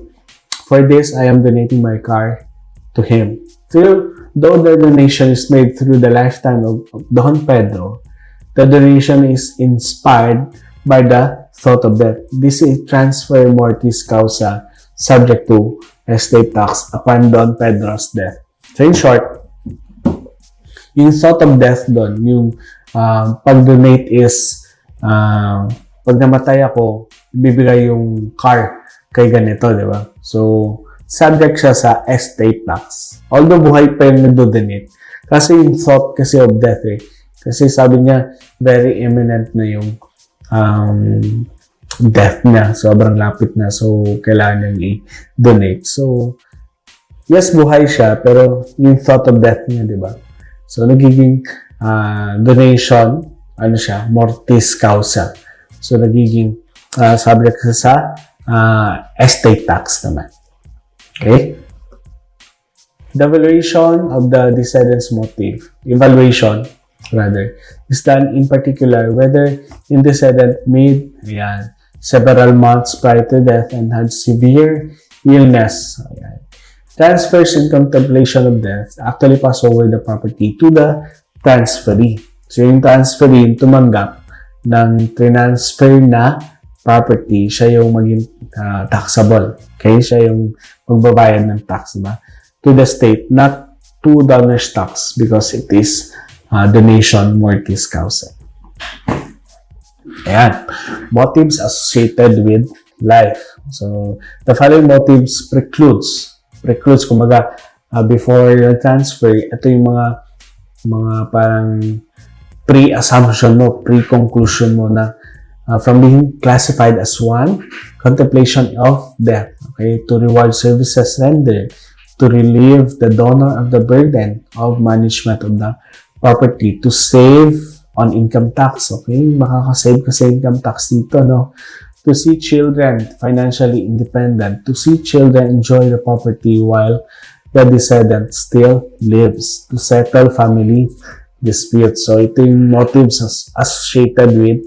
Speaker 1: For this, I am donating my car to him. Though the donation is made through the lifetime of Don Pedro, the donation is inspired by the thought of death. This is transfer mortis causa subject to estate tax upon Don Pedro's death. So in short, yung thought of death doon, yung pag-donate is pag namatay ako, bibigay yung car kay ganito, di ba? So, subject siya sa estate tax. Although buhay pa yung nagdo-donate. Kasi yung thought kasi of death Kasi sabi niya, very imminent na yung death niya. Sobrang lapit na. So, kailangan niyang i-donate. So, yes, buhay siya, pero yung thought of death niya, di ba? So, nagiging donation, mortis causa. So, nagiging subject sa estate tax naman. Okay? The evaluation of the decedent's motive, is done in particular whether the decedent made several months prior to death and had severe illness. Transfers in contemplation of death actually pass over the property to the transferee. So, yung transferee, tumanggap ng transfer na property, siya yung maging taxable. Okay? Siya yung magbabayad ng tax, diba? To the state, not to donor's tax because it is donation mortis causa. Ayan. Motives associated with life. So, the following motives precludes, kumbaga, before your transfer, ito yung mga parang pre-assumption mo, pre-conclusion mo na from being classified as one, contemplation of death, okay, to reward services rendered, to relieve the donor of the burden of management of the property, to save on income tax, okay, makakasave ka sa income tax dito, no? To see children financially independent, to see children enjoy the property while the decedent still lives, to settle family disputes. So, ito yung motives associated with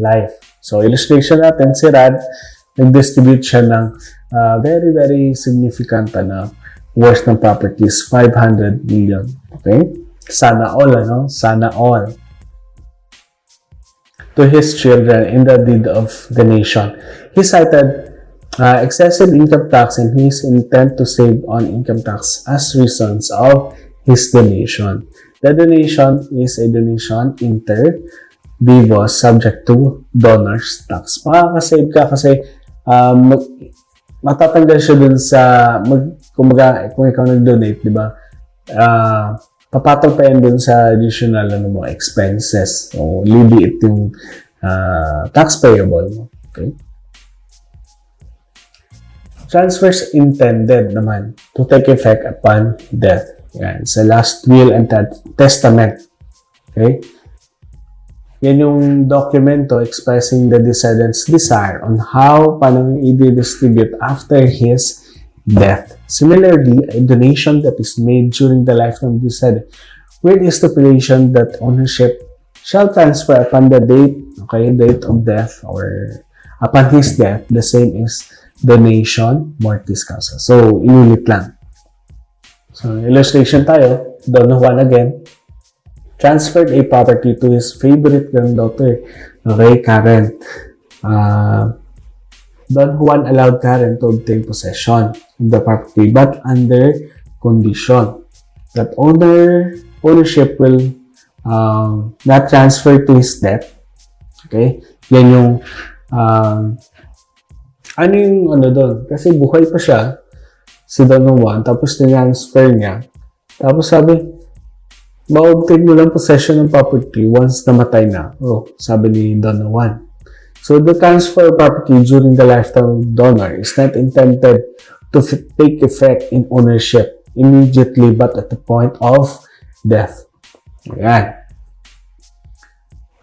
Speaker 1: life. So, illustration natin, si Rad, nag-distribute siya ng very, very significant worth ng properties, 500 million. Okay? Sana all, Sana all. To his children in the deed of donation. He cited excessive income tax and his intent to save on income tax as reasons of his donation. The donation is a donation inter vivos subject to donor's tax. Makakasave ka kasi matatanggal siya dun sa kumbaga, kung ikaw nag-donate, di ba? Papatol pa yan dun sa additional expenses. So, liliit yung tax payable mo. Okay? Transfers intended naman to take effect upon death. Yan, sa last will and testament. Okay? Yan yung dokumento expressing the decedent's desire on how paano i-distribute after his death. Similarly, a donation that is made during the lifetime of the decedent with the stipulation that ownership shall transfer upon the date of death or upon his death, the same is donation mortis causa. So, inulit lang. So, illustration tayo. Don Juan again transferred a property to his favorite granddaughter, Karen. Don Juan allowed Karen to obtain possession of the property but under condition that ownership will not transfer to his death. Okay? Yan yung doon? Kasi buhay pa siya si Don Juan, tapos transfer niya. Tapos sabi, ma-obtain mo lang possession ng property once namatay na. Sabi ni Don Juan. So, the transfer of property during the lifetime of donor is not intended to take effect in ownership immediately but at the point of death. Ayan.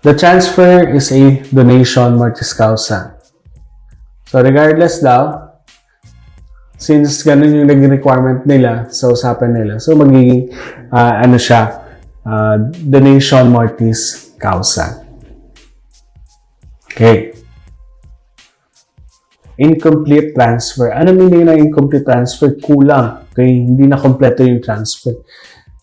Speaker 1: The transfer is a donation mortis causa. So, regardless daw, since ganun yung naging requirement nila sa usapan nila, so magiging, donation mortis causa. Okay. Incomplete transfer. Ano meaning ng incomplete transfer? Kulang. Okay, hindi na kompleto yung transfer.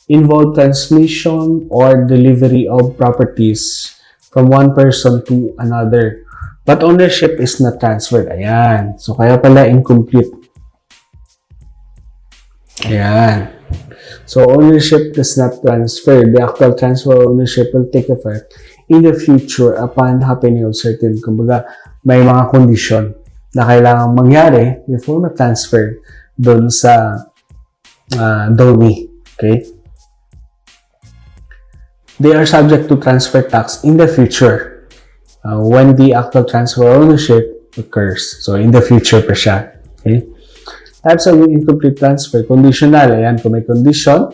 Speaker 1: Involve transmission or delivery of properties from one person to another. But ownership is not transferred. Ayan. So, kaya pala incomplete. Ayan. So, ownership is not transferred. The actual transfer of ownership will take effect in the future upon happening of certain, kumbaga, may mga condition na kailangan mangyari before ma-transfer doon sa donee. Okay? they are subject to transfer tax in the future when the actual transfer of ownership occurs. So, in the future pa siya. Okay? Types of incomplete transfer. Conditional. Ayan, kung may condition.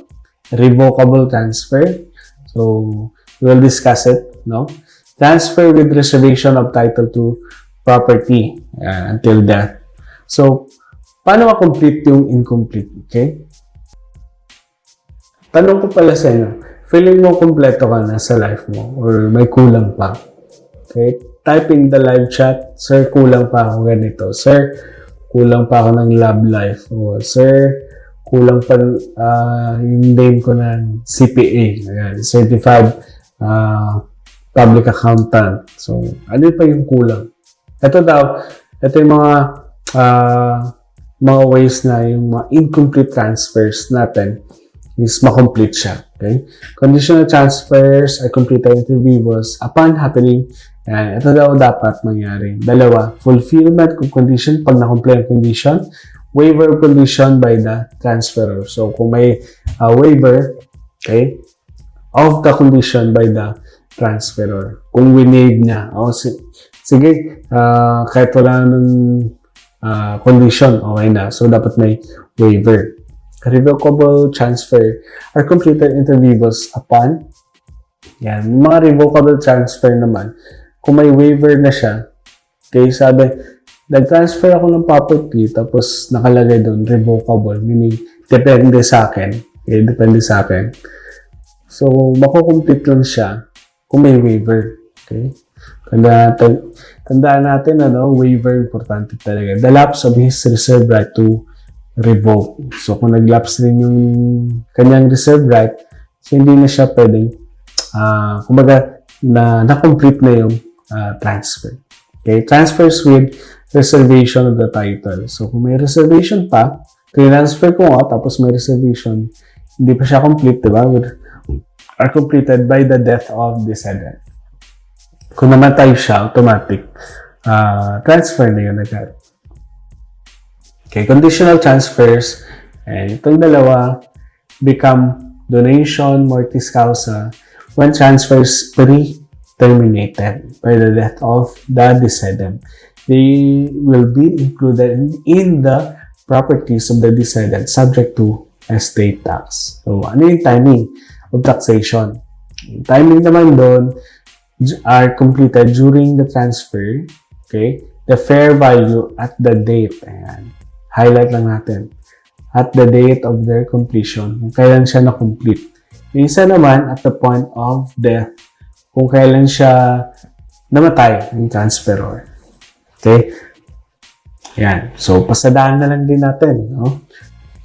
Speaker 1: Revocable transfer. So, we'll discuss it. No? Transfer with reservation of title to property until death. So, paano ma-complete yung incomplete? Okay? Tanong ko pala sa inyo, feeling mo kumpleto ka na sa life mo or may kulang pa? Okay? Type in the live chat, sir, kulang pa ako ganito. Sir, kulang pa ako ng love life. O, sir, kulang pa yung name ko ng CPA. Ayan, Certified Public Accountant. So, ano pa yung kulang? Ito yung mga ways na yung mga incomplete transfers natin is ma-complete siya. Okay? Conditional transfers are completed interviews upon happening. Yan. Ito daw dapat mangyari. Dalawa, fulfillment of condition pag na-complete ang condition, waiver of condition by the transferor. So, kung may waiver, okay, of the condition by the transferor. Kung winave niya, sige, kahit wala ng condition, okay na. So, dapat may waiver. Revocable transfer are completed interviews upon. Yan. Mga revocable transfer naman, kung may waiver na siya, okay, sabi, nag-transfer ako ng property, tapos nakalagay doon, revocable, meaning, depende sa akin. Okay, depende sa akin. So, makukomplete lang siya kung may waiver. Okay? Tandaan natin, waiver, importante talaga. The lapse of his reserve right to revoke. So, kung nag-lapse rin yung kanyang reserve right, so hindi na siya pwedeng, kumbaga, na-complete na yung transfer. Okay? Transfers with reservation of the title. So, kung may reservation pa, transfer ko nga, tapos may reservation, hindi pa siya complete, diba? Are completed by the death of decedent. Kung namatay siya, automatic transfer na yun agad. Okay, conditional transfers, and itong dalawa become donation mortis causa when transfers pre-terminated by the death of the decedent. They will be included in the properties of the decedent subject to estate tax. So, ano yung timing of taxation? Yung timing naman doon are completed during the transfer. Okay? The fair value at the date. Ayan. Highlight lang natin. At the date of their completion. Kung kailan siya na-complete. Yung isa naman, at the point of death. Kung kailan siya namatay, yung transferor. Okay? Yan. So, pasadaan na lang din natin. No?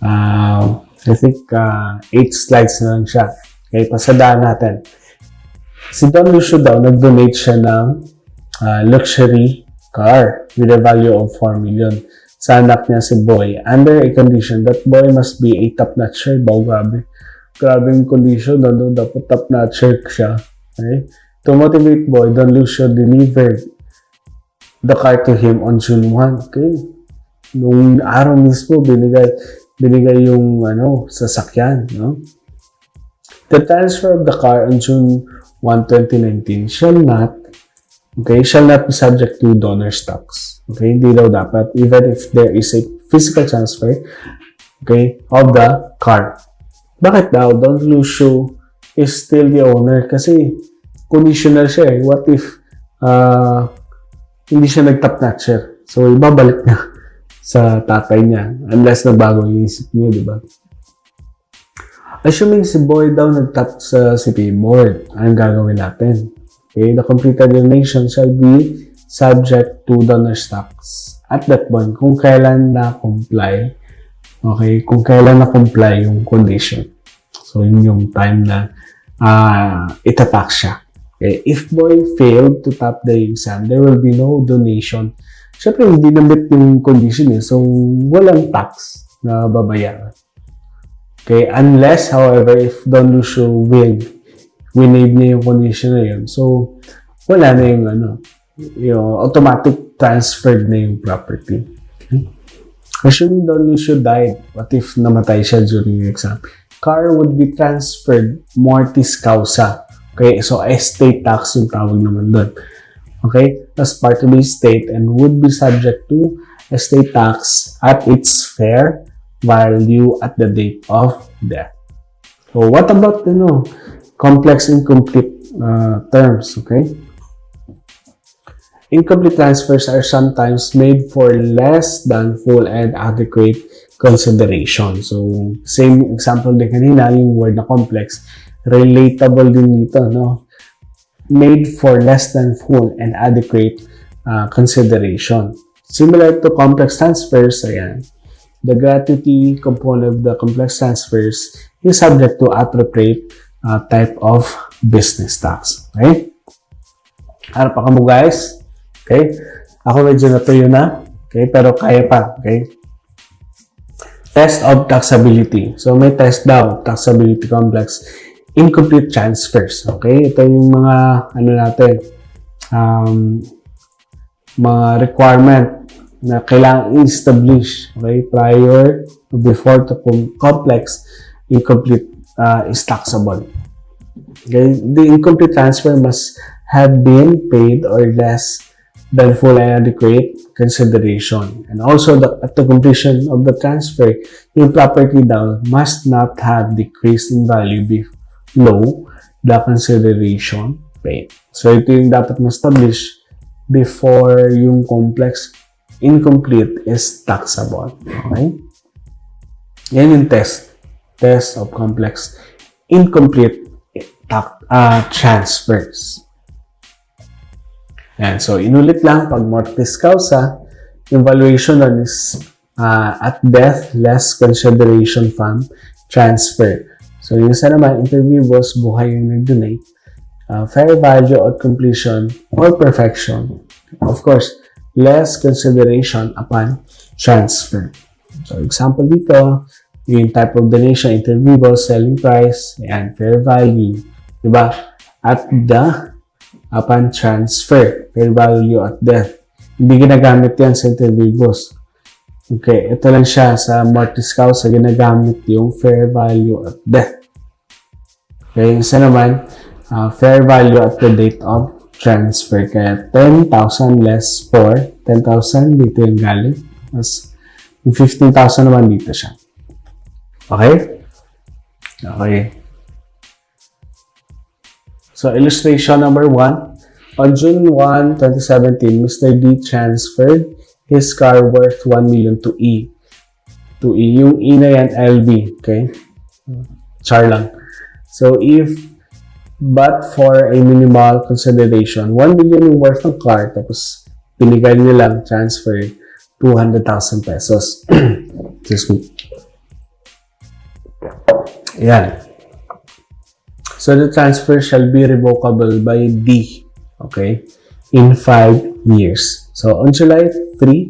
Speaker 1: I think 8 slides na lang siya. Okay, pasadaan natin. Si Don Lucio daw, nag-donate siya ng luxury car with a value of 4 million sa anak niya si Boy under a condition that Boy must be a top-notcher. Grabe yung condition. Doon dapat top-notcher siya. Okay? To motivate Boy, Don Lucio delivered the car to him on June 1. Okay? Nung araw mismo, binigay yung sasakyan. No? The transfer of the car on June 1, 2019 shall not be subject to donor's tax. Okay, hindi daw dapat, even if there is a physical transfer, okay, of the car. Bakit daw? Don Lucio is still the owner kasi conditional siya eh. What if hindi siya nag-top-notcher? So, ibabalik niya sa tatay niya unless nagbago yung isip niya, di ba? Assuming si Boy daw nag-top sa CPA board, anong gagawin natin? Okay, the completed donation shall be subject to donor's tax at that point kung kailan na-comply, okay, kung kailan na-comply yung condition. So, yun yung time na ita-tax siya. Okay, if Boy failed to top the exam, there will be no donation. Siyempre, hindi nabit yung condition eh. So, walang tax na babayaran. Okay, unless, however, if Don Lucio winave niya yung condition na yun. So, wala na yung automatic transferred na yung property. Okay? Assuming Don Lucio died, what if namatay siya during the exam? Car would be transferred mortis causa Okay, so estate tax yung tawag naman doon. Okay, as part of the estate and would be subject to estate tax at its fair value at the date of death. So what about, complex incomplete terms, okay? Incomplete transfers are sometimes made for less than full and adequate consideration. So, same example din kanina, yung word na complex, relatable din dito, no? Made for less than full and adequate consideration. Similar to complex transfers, ayan, the gratuity component of the complex transfers is subject to appropriate type of business tax. Okay? Harap pa mo guys. Okay? Ako medyo natuyo na. Okay? Pero kaya pa. Okay? Test of taxability. So, may test daw. Taxability complex. Incomplete transfers. Okay? Ito yung mga, natin, mga requirement na kailangan i-establish, okay, prior to before to complex incomplete is taxable. Okay? The incomplete transfer must have been paid or less than full and adequate consideration. And also, at the completion of the transfer, yung property daw must not have decreased in value below the consideration paid. So, ito yung dapat ma-establish before yung complex incomplete is taxable. Okay? Yan yung test. Test of complex incomplete transfers. Yan. So, inulit lang, pag mortis causa, yung valuation nun is at death, less consideration from transfer. So, yung isa naman, interview was buhay yung nag-donate, fair value at completion or perfection. Of course, less consideration upon transfer. So, example dito, yung type of donation, interview was selling price, and fair value. Diba? At the upon transfer, fair value at death. Hindi ginagamit yan sa interview boss. Okay, ito lang siya sa mortis causa, ginagamit yung fair value at death. Okay, isa naman, fair value at the date of transfer. Kaya 10,000 less for 10,000 dito yung galing. Mas 15,000 naman dito siya. Okay? Okay. So, illustration number 1. On June 1, 2017, Mr. D transferred his car worth 1 million to E. To E. Yung E na yan, LB. Okay? Char lang. So, but for a minimal consideration, 1 million yung worth ng car, tapos pinigay niyo lang, transfer 200,000 pesos. Excuse me. Yan. So, the transfer shall be revocable by D, okay, in 5 years. So, on July 3,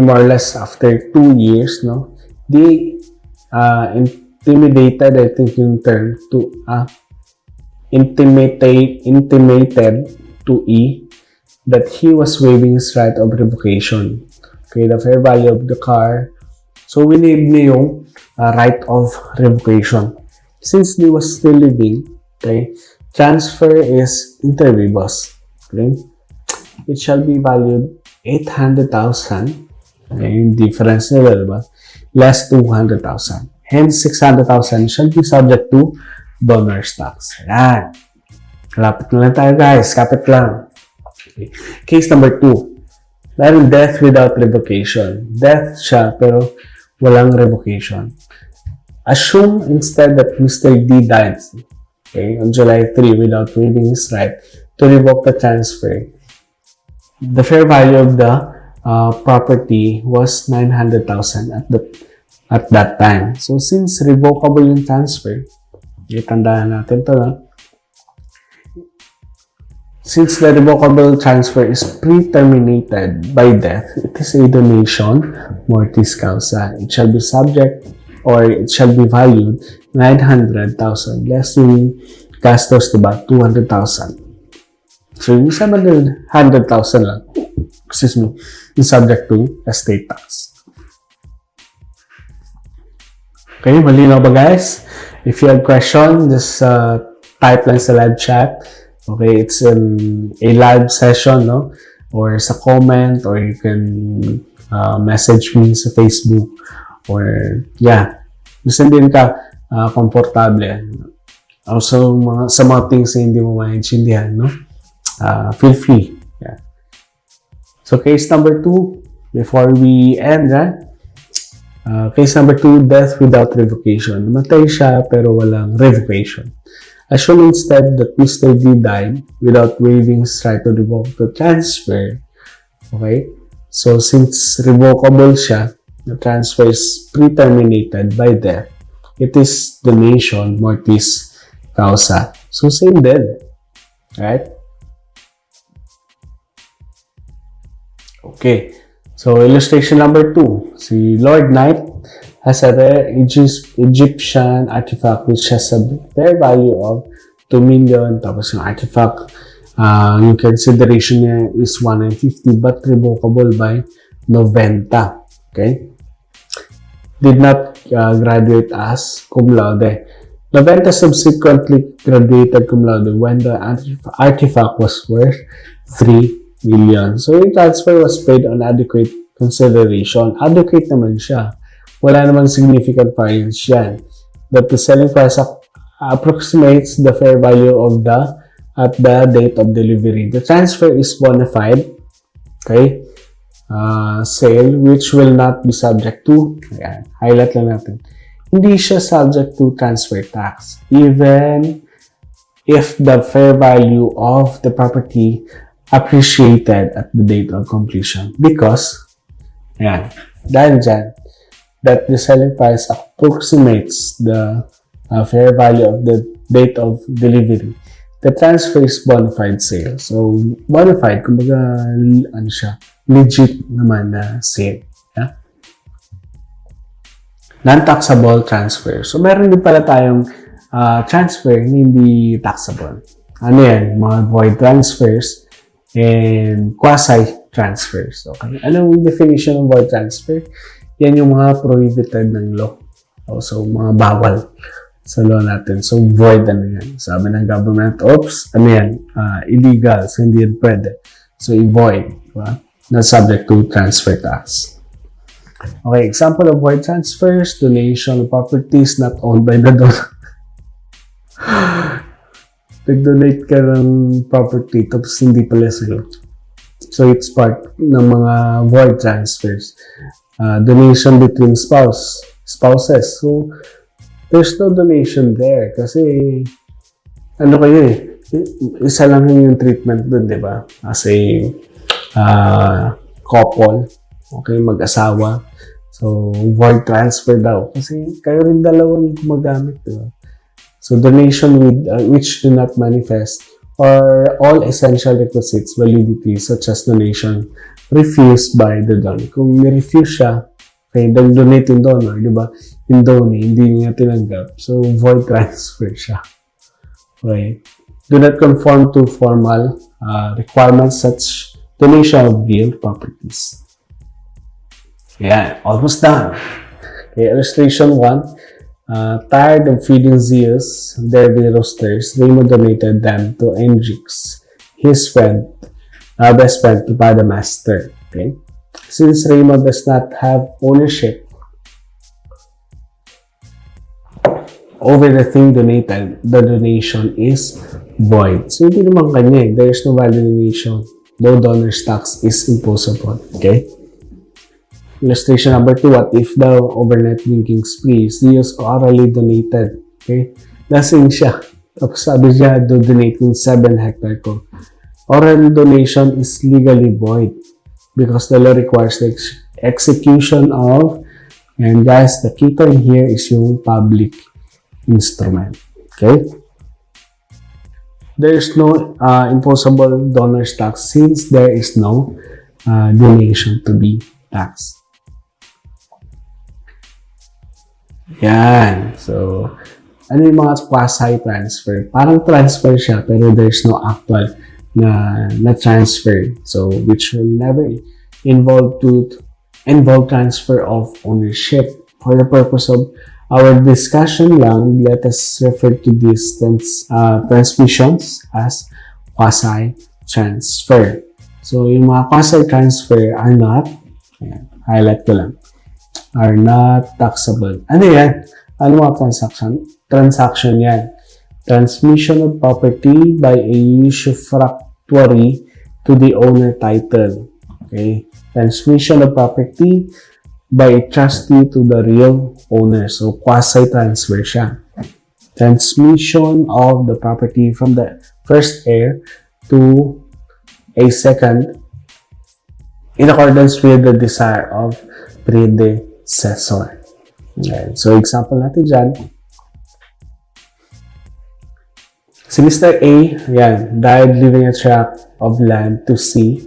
Speaker 1: more or less after 2 years, no, D intimidated, I think yung term, to intimated to E that he was waiving his right of revocation. Okay, the fair value of the car. So, we need niya yung right of revocation. Since they was still living, okay, transfer is interview boss. Okay, it shall be valued 800,000. Okay, yung difference nila, diba? Less 200,000. Hence, 600,000 shall be subject to donor's tax. Ayan. Kalapit na lang tayo, guys. Kapit lang. Okay. Case number 2. Meron death without revocation. Death siya, pero walang revocation. Assume instead that Mr. D died, okay, on July 3 without waiving his right to revoke the transfer. The fair value of the property was 900,000 at that time. So, since revocable yung transfer, itandaan natin to, no? Since the revocable transfer is pre-terminated by death, it is a donation mortis causa. It shall be subject or it shall be valued 900,000 less yung gastos, diba? 200,000. So, yung 700,000 lang, excuse me, is subject to estate tax. Okay, malinaw ba guys? If you have question, just type lang sa live chat. Okay, it's a live session, no? Or sa comment, or you can message me sa Facebook, or yeah, basta din ka komportable. Also, sa mga things na hindi mo maintindihan, no? Feel free. Yeah. So, case number 2, before we end, case number 2, death without revocation. Namatay siya pero walang revocation. Assume instead that Mr. D died without waiving his right to revoke the transfer. Okay? So, since revocable siya, the transfer is pre-terminated by death. It is donation mortis causa. So, same din. Right? Okay. So, illustration number 2. Si Lord Knight has a rare Egyptian artifact which has a fair value of 2 million. Tapos yung artifact, yung consideration niya is 150 but revocable by 90. Okay? Did not graduate as cum laude. 90 subsequently graduated cum laude when the artifact was worth 3 million. So, yung transfer was paid on adequate consideration. Adequate naman siya. Wala namang significant variance yan. That the selling price approximates the fair value of at the date of delivery. The transfer is bona fide, okay? Sale, which will not be subject to, ayan, highlight lang natin. Hindi siya subject to transfer tax, even if the fair value of the property appreciated at the date of completion. Because, ayan, dahil dyan, that the selling price approximates the fair value of the date of delivery. The transfer is bona fide sale. So, bona fide, kumbaga, ano siya, legit naman na sale. Yeah? Non-taxable transfer. So, meron din pala tayong transfer na hindi taxable. Ano yan? Mga void transfers and quasi-transfers. Okay? Anong definition ng void transfer? Yan yung mga prohibited ng law. So, mga bawal sa law natin. So, void ano yan. Sabi ng government, oops, ano yan? Illegal. So, hindi yan pwede. So, i-void. Diba? Not subject to transfer tax. Okay, example of void transfers, donation of properties not owned by the donor. Nag-donate ka ng property tapos hindi pala sa'yo. So, it's part ng mga void transfers. Donation between spouses. So, there's no donation there kasi ano kayo isa lang yung treatment dun, di ba? As a couple, okay, mag-asawa. So, void transfer daw. Kasi kayo rin dalawang gumagamit, di ba? So, donation with which do not manifest or all essential requisites validity such as donation refused by the donor. Kung ni-refuse siya, okay, donate yung donor, di ba? Yung donor, hindi niya tinanggap. So, void transfer siya. Okay. Do not conform to formal requirements such donation of real properties. Yeah, almost done. Okay, illustration 1. Tired of feeding Zeus, dairy roasters, Raymond donated them to Hendrix, his friend, best friend to the master. Okay? Since Raymond does not have ownership over the thing donated, the donation is void. So, hindi naman kanya. There is no valid donation. No donor's tax is imposable. Okay? Illustration number 2. What if the overnight drinking spree is orally donated? Okay? Lasing siya. Tapos sabi siya, donate yung 7 hectare ko. Oral donation is legally void because the law requires the execution of, and guys, the key term here is yung public instrument. Okay? There is no imposable donor's tax since there is no donation to be taxed. Yan. So, ano yung mga quasi-transfer? Parang transfer siya pero there's no actual na transfer. So, which will never involve transfer of ownership for the purpose of our discussion lang, let us refer to these transmissions as quasi-transfer. So, yung mga quasi-transfer are not, ayan, highlight ko lang, are not taxable. Ano yan? Ano mga transaction yan? Transmission of property by a usufructuary to the owner title. Okay? Transmission of property by a trustee to the real owner. So, quasi-transfer siya. Transmission of the property from the first heir to a second in accordance with the desire of predecessor. Okay. So, example natin dyan. Si Mr. A, yan, died leaving a tract of land to C.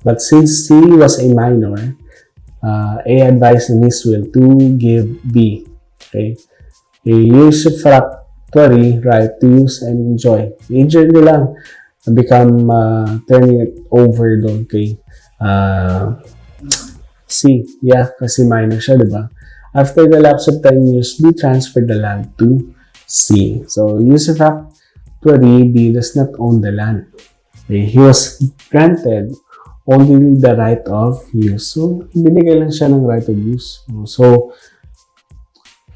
Speaker 1: But since C was a minor, A advised in his will to give B, okay, a usufructuary right to use and enjoy. Major nila become turning it over doon kay C. Yeah, kasi minor siya, diba? After the lapse of 10 years, B transferred the land to C. So, usufructuary, B does not own the land. Okay, he was granted only the right of use. So, binigay lang siya ng right of use. So,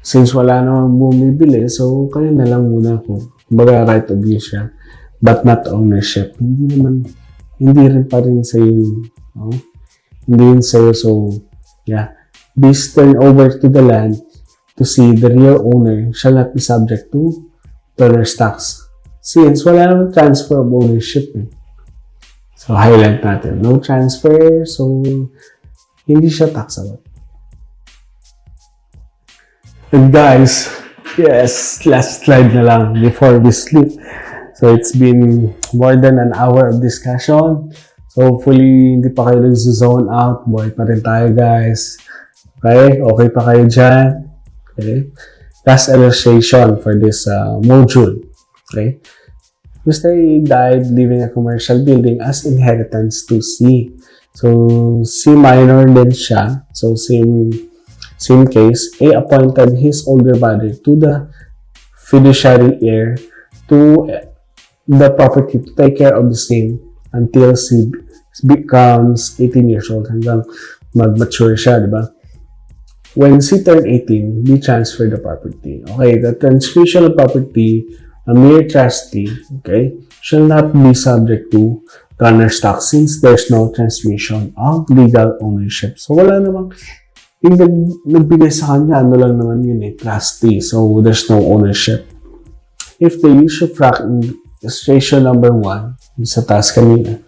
Speaker 1: since wala namang bumibili, so, kayo na lang muna po. Baga, right of use siya. But not ownership. Hindi rin pa rin sa'yo. No? Hindi rin sa'yo. So, yeah. This turn over to the land to see the real owner shall not be subject to owner's tax. Since wala namang transfer of ownership. So, highlight natin. No transfer. So, hindi siya taxable. And guys, yes, last slide na lang before we sleep. So, it's been more than an hour of discussion. So, hopefully, hindi pa kayo nag-zone out. Boy pa rin tayo, guys. Okay? Okay pa kayo dyan. Okay? Last illustration for this module. Okay? Mr. A died leaving a commercial building as inheritance to C. So, C minor din siya. So, same case. A appointed his older brother to the fiduciary heir to the property to take care of the same until C becomes 18 years old. Hanggang mag-mature siya, di ba? When C turned 18, B transferred the property. Okay, the transmission of property, a mere trustee, okay, shall not be subject to runner's tax since there's no transmission of legal ownership. So, wala namang, yung nagbigay sa kanya, ano lang naman yun trustee. So, there's no ownership. If the usufruct in illustration number 1, sa task kanina,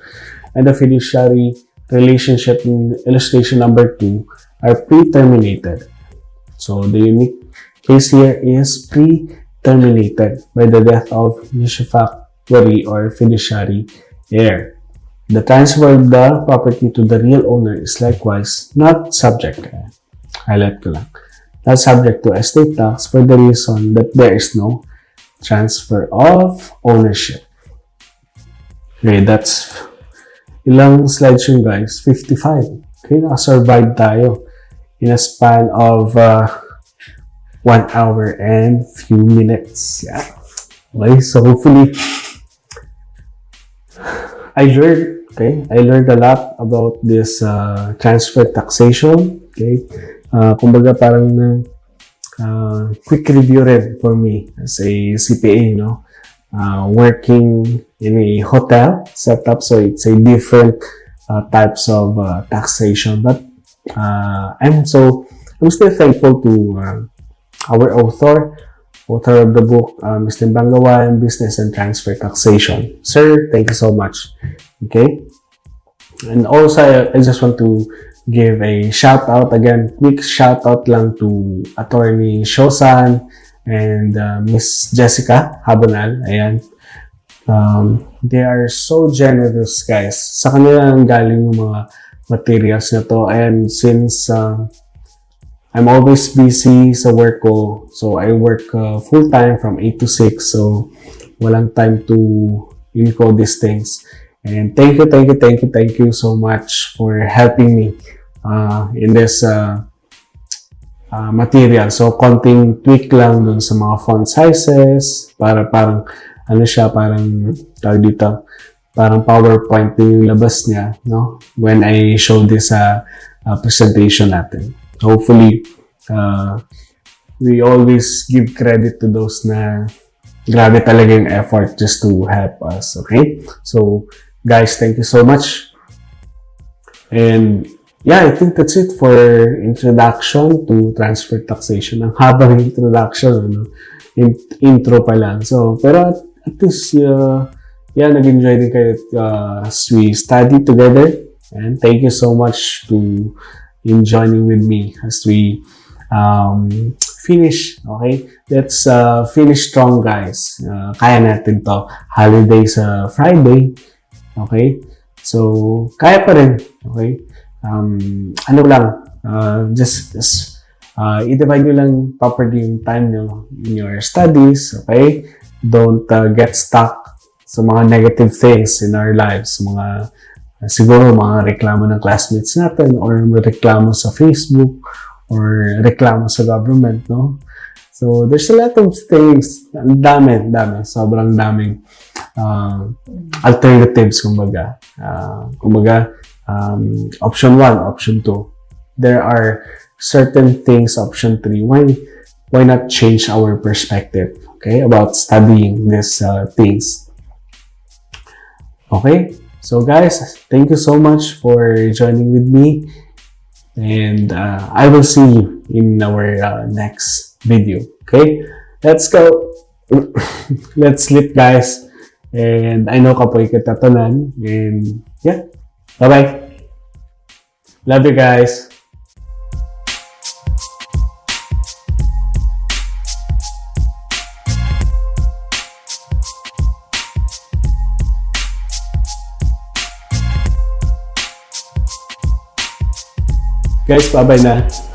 Speaker 1: and the fiduciary relationship in illustration number 2 are pre-terminated. So, the unique case here is pre-terminated by the death of usufructuary or fiduciary heir. The transfer of the property to the real owner is likewise not subject. Highlight ko lang. Not subject to estate tax for the reason that there is no transfer of ownership. Okay, that's ilang slides yun, guys? 55. Okay, nakasurvive tayo in a span of 1 hour and few minutes. Yeah. Okay, so hopefully I learned a lot about this transfer taxation. Okay, kumbaga parang quick review rin for me as a CPA, no? Working in a hotel setup, so it's a different types of taxation. But I'm still thankful to our author of the book, Mr. Bangawan, Business and Transfer Taxation. Sir, thank you so much. Okay? And also, I just want to give a shout out again, quick shout out lang to Attorney Shosan and Miss Jessica Habonal. Ayan. They are so generous, guys. Sa kanila nang galing yung mga materials na to. And since I'm always busy sa work ko, so I work full-time from 8 to 6. So, walang time to encode these things. And thank you so much for helping me in this material. So, konting tweak lang dun sa mga font sizes para parang ano siya, parang tawag dito, parang PowerPoint din yung labas niya, no? When I show this presentation natin. Hopefully, we always give credit to those na grabe talaga yung effort just to help us, okay? So, guys, thank you so much. And yeah, I think that's it for introduction to transfer taxation. Ang habang introduction, ano? Intro pa lang. So, pero at least, yeah, nag-enjoy din kayo as we study together. And thank you so much in joining with me as we finish. Okay? Let's finish strong, guys. Kaya natin to. Holiday sa Friday. Okay? So, kaya pa rin. Okay? Ano lang, just i-divide nyo lang properly yung time nyo in your studies, okay? Don't get stuck sa mga negative things in our lives, siguro mga reklamo ng classmates natin or reklamo sa Facebook or reklamo sa government, no? So, there's a lot of things, ang dami, sobrang daming alternatives, kumbaga. Option 1, option 2. There are certain things, option 3. Why not change our perspective, okay, about studying these things? Okay, so guys, thank you so much for joining with me, and I will see you in our next video. Okay, let's go. Let's sleep, guys. And I know kapoy katatanan. And yeah, bye-bye. Love you guys. Guys, bye-bye na.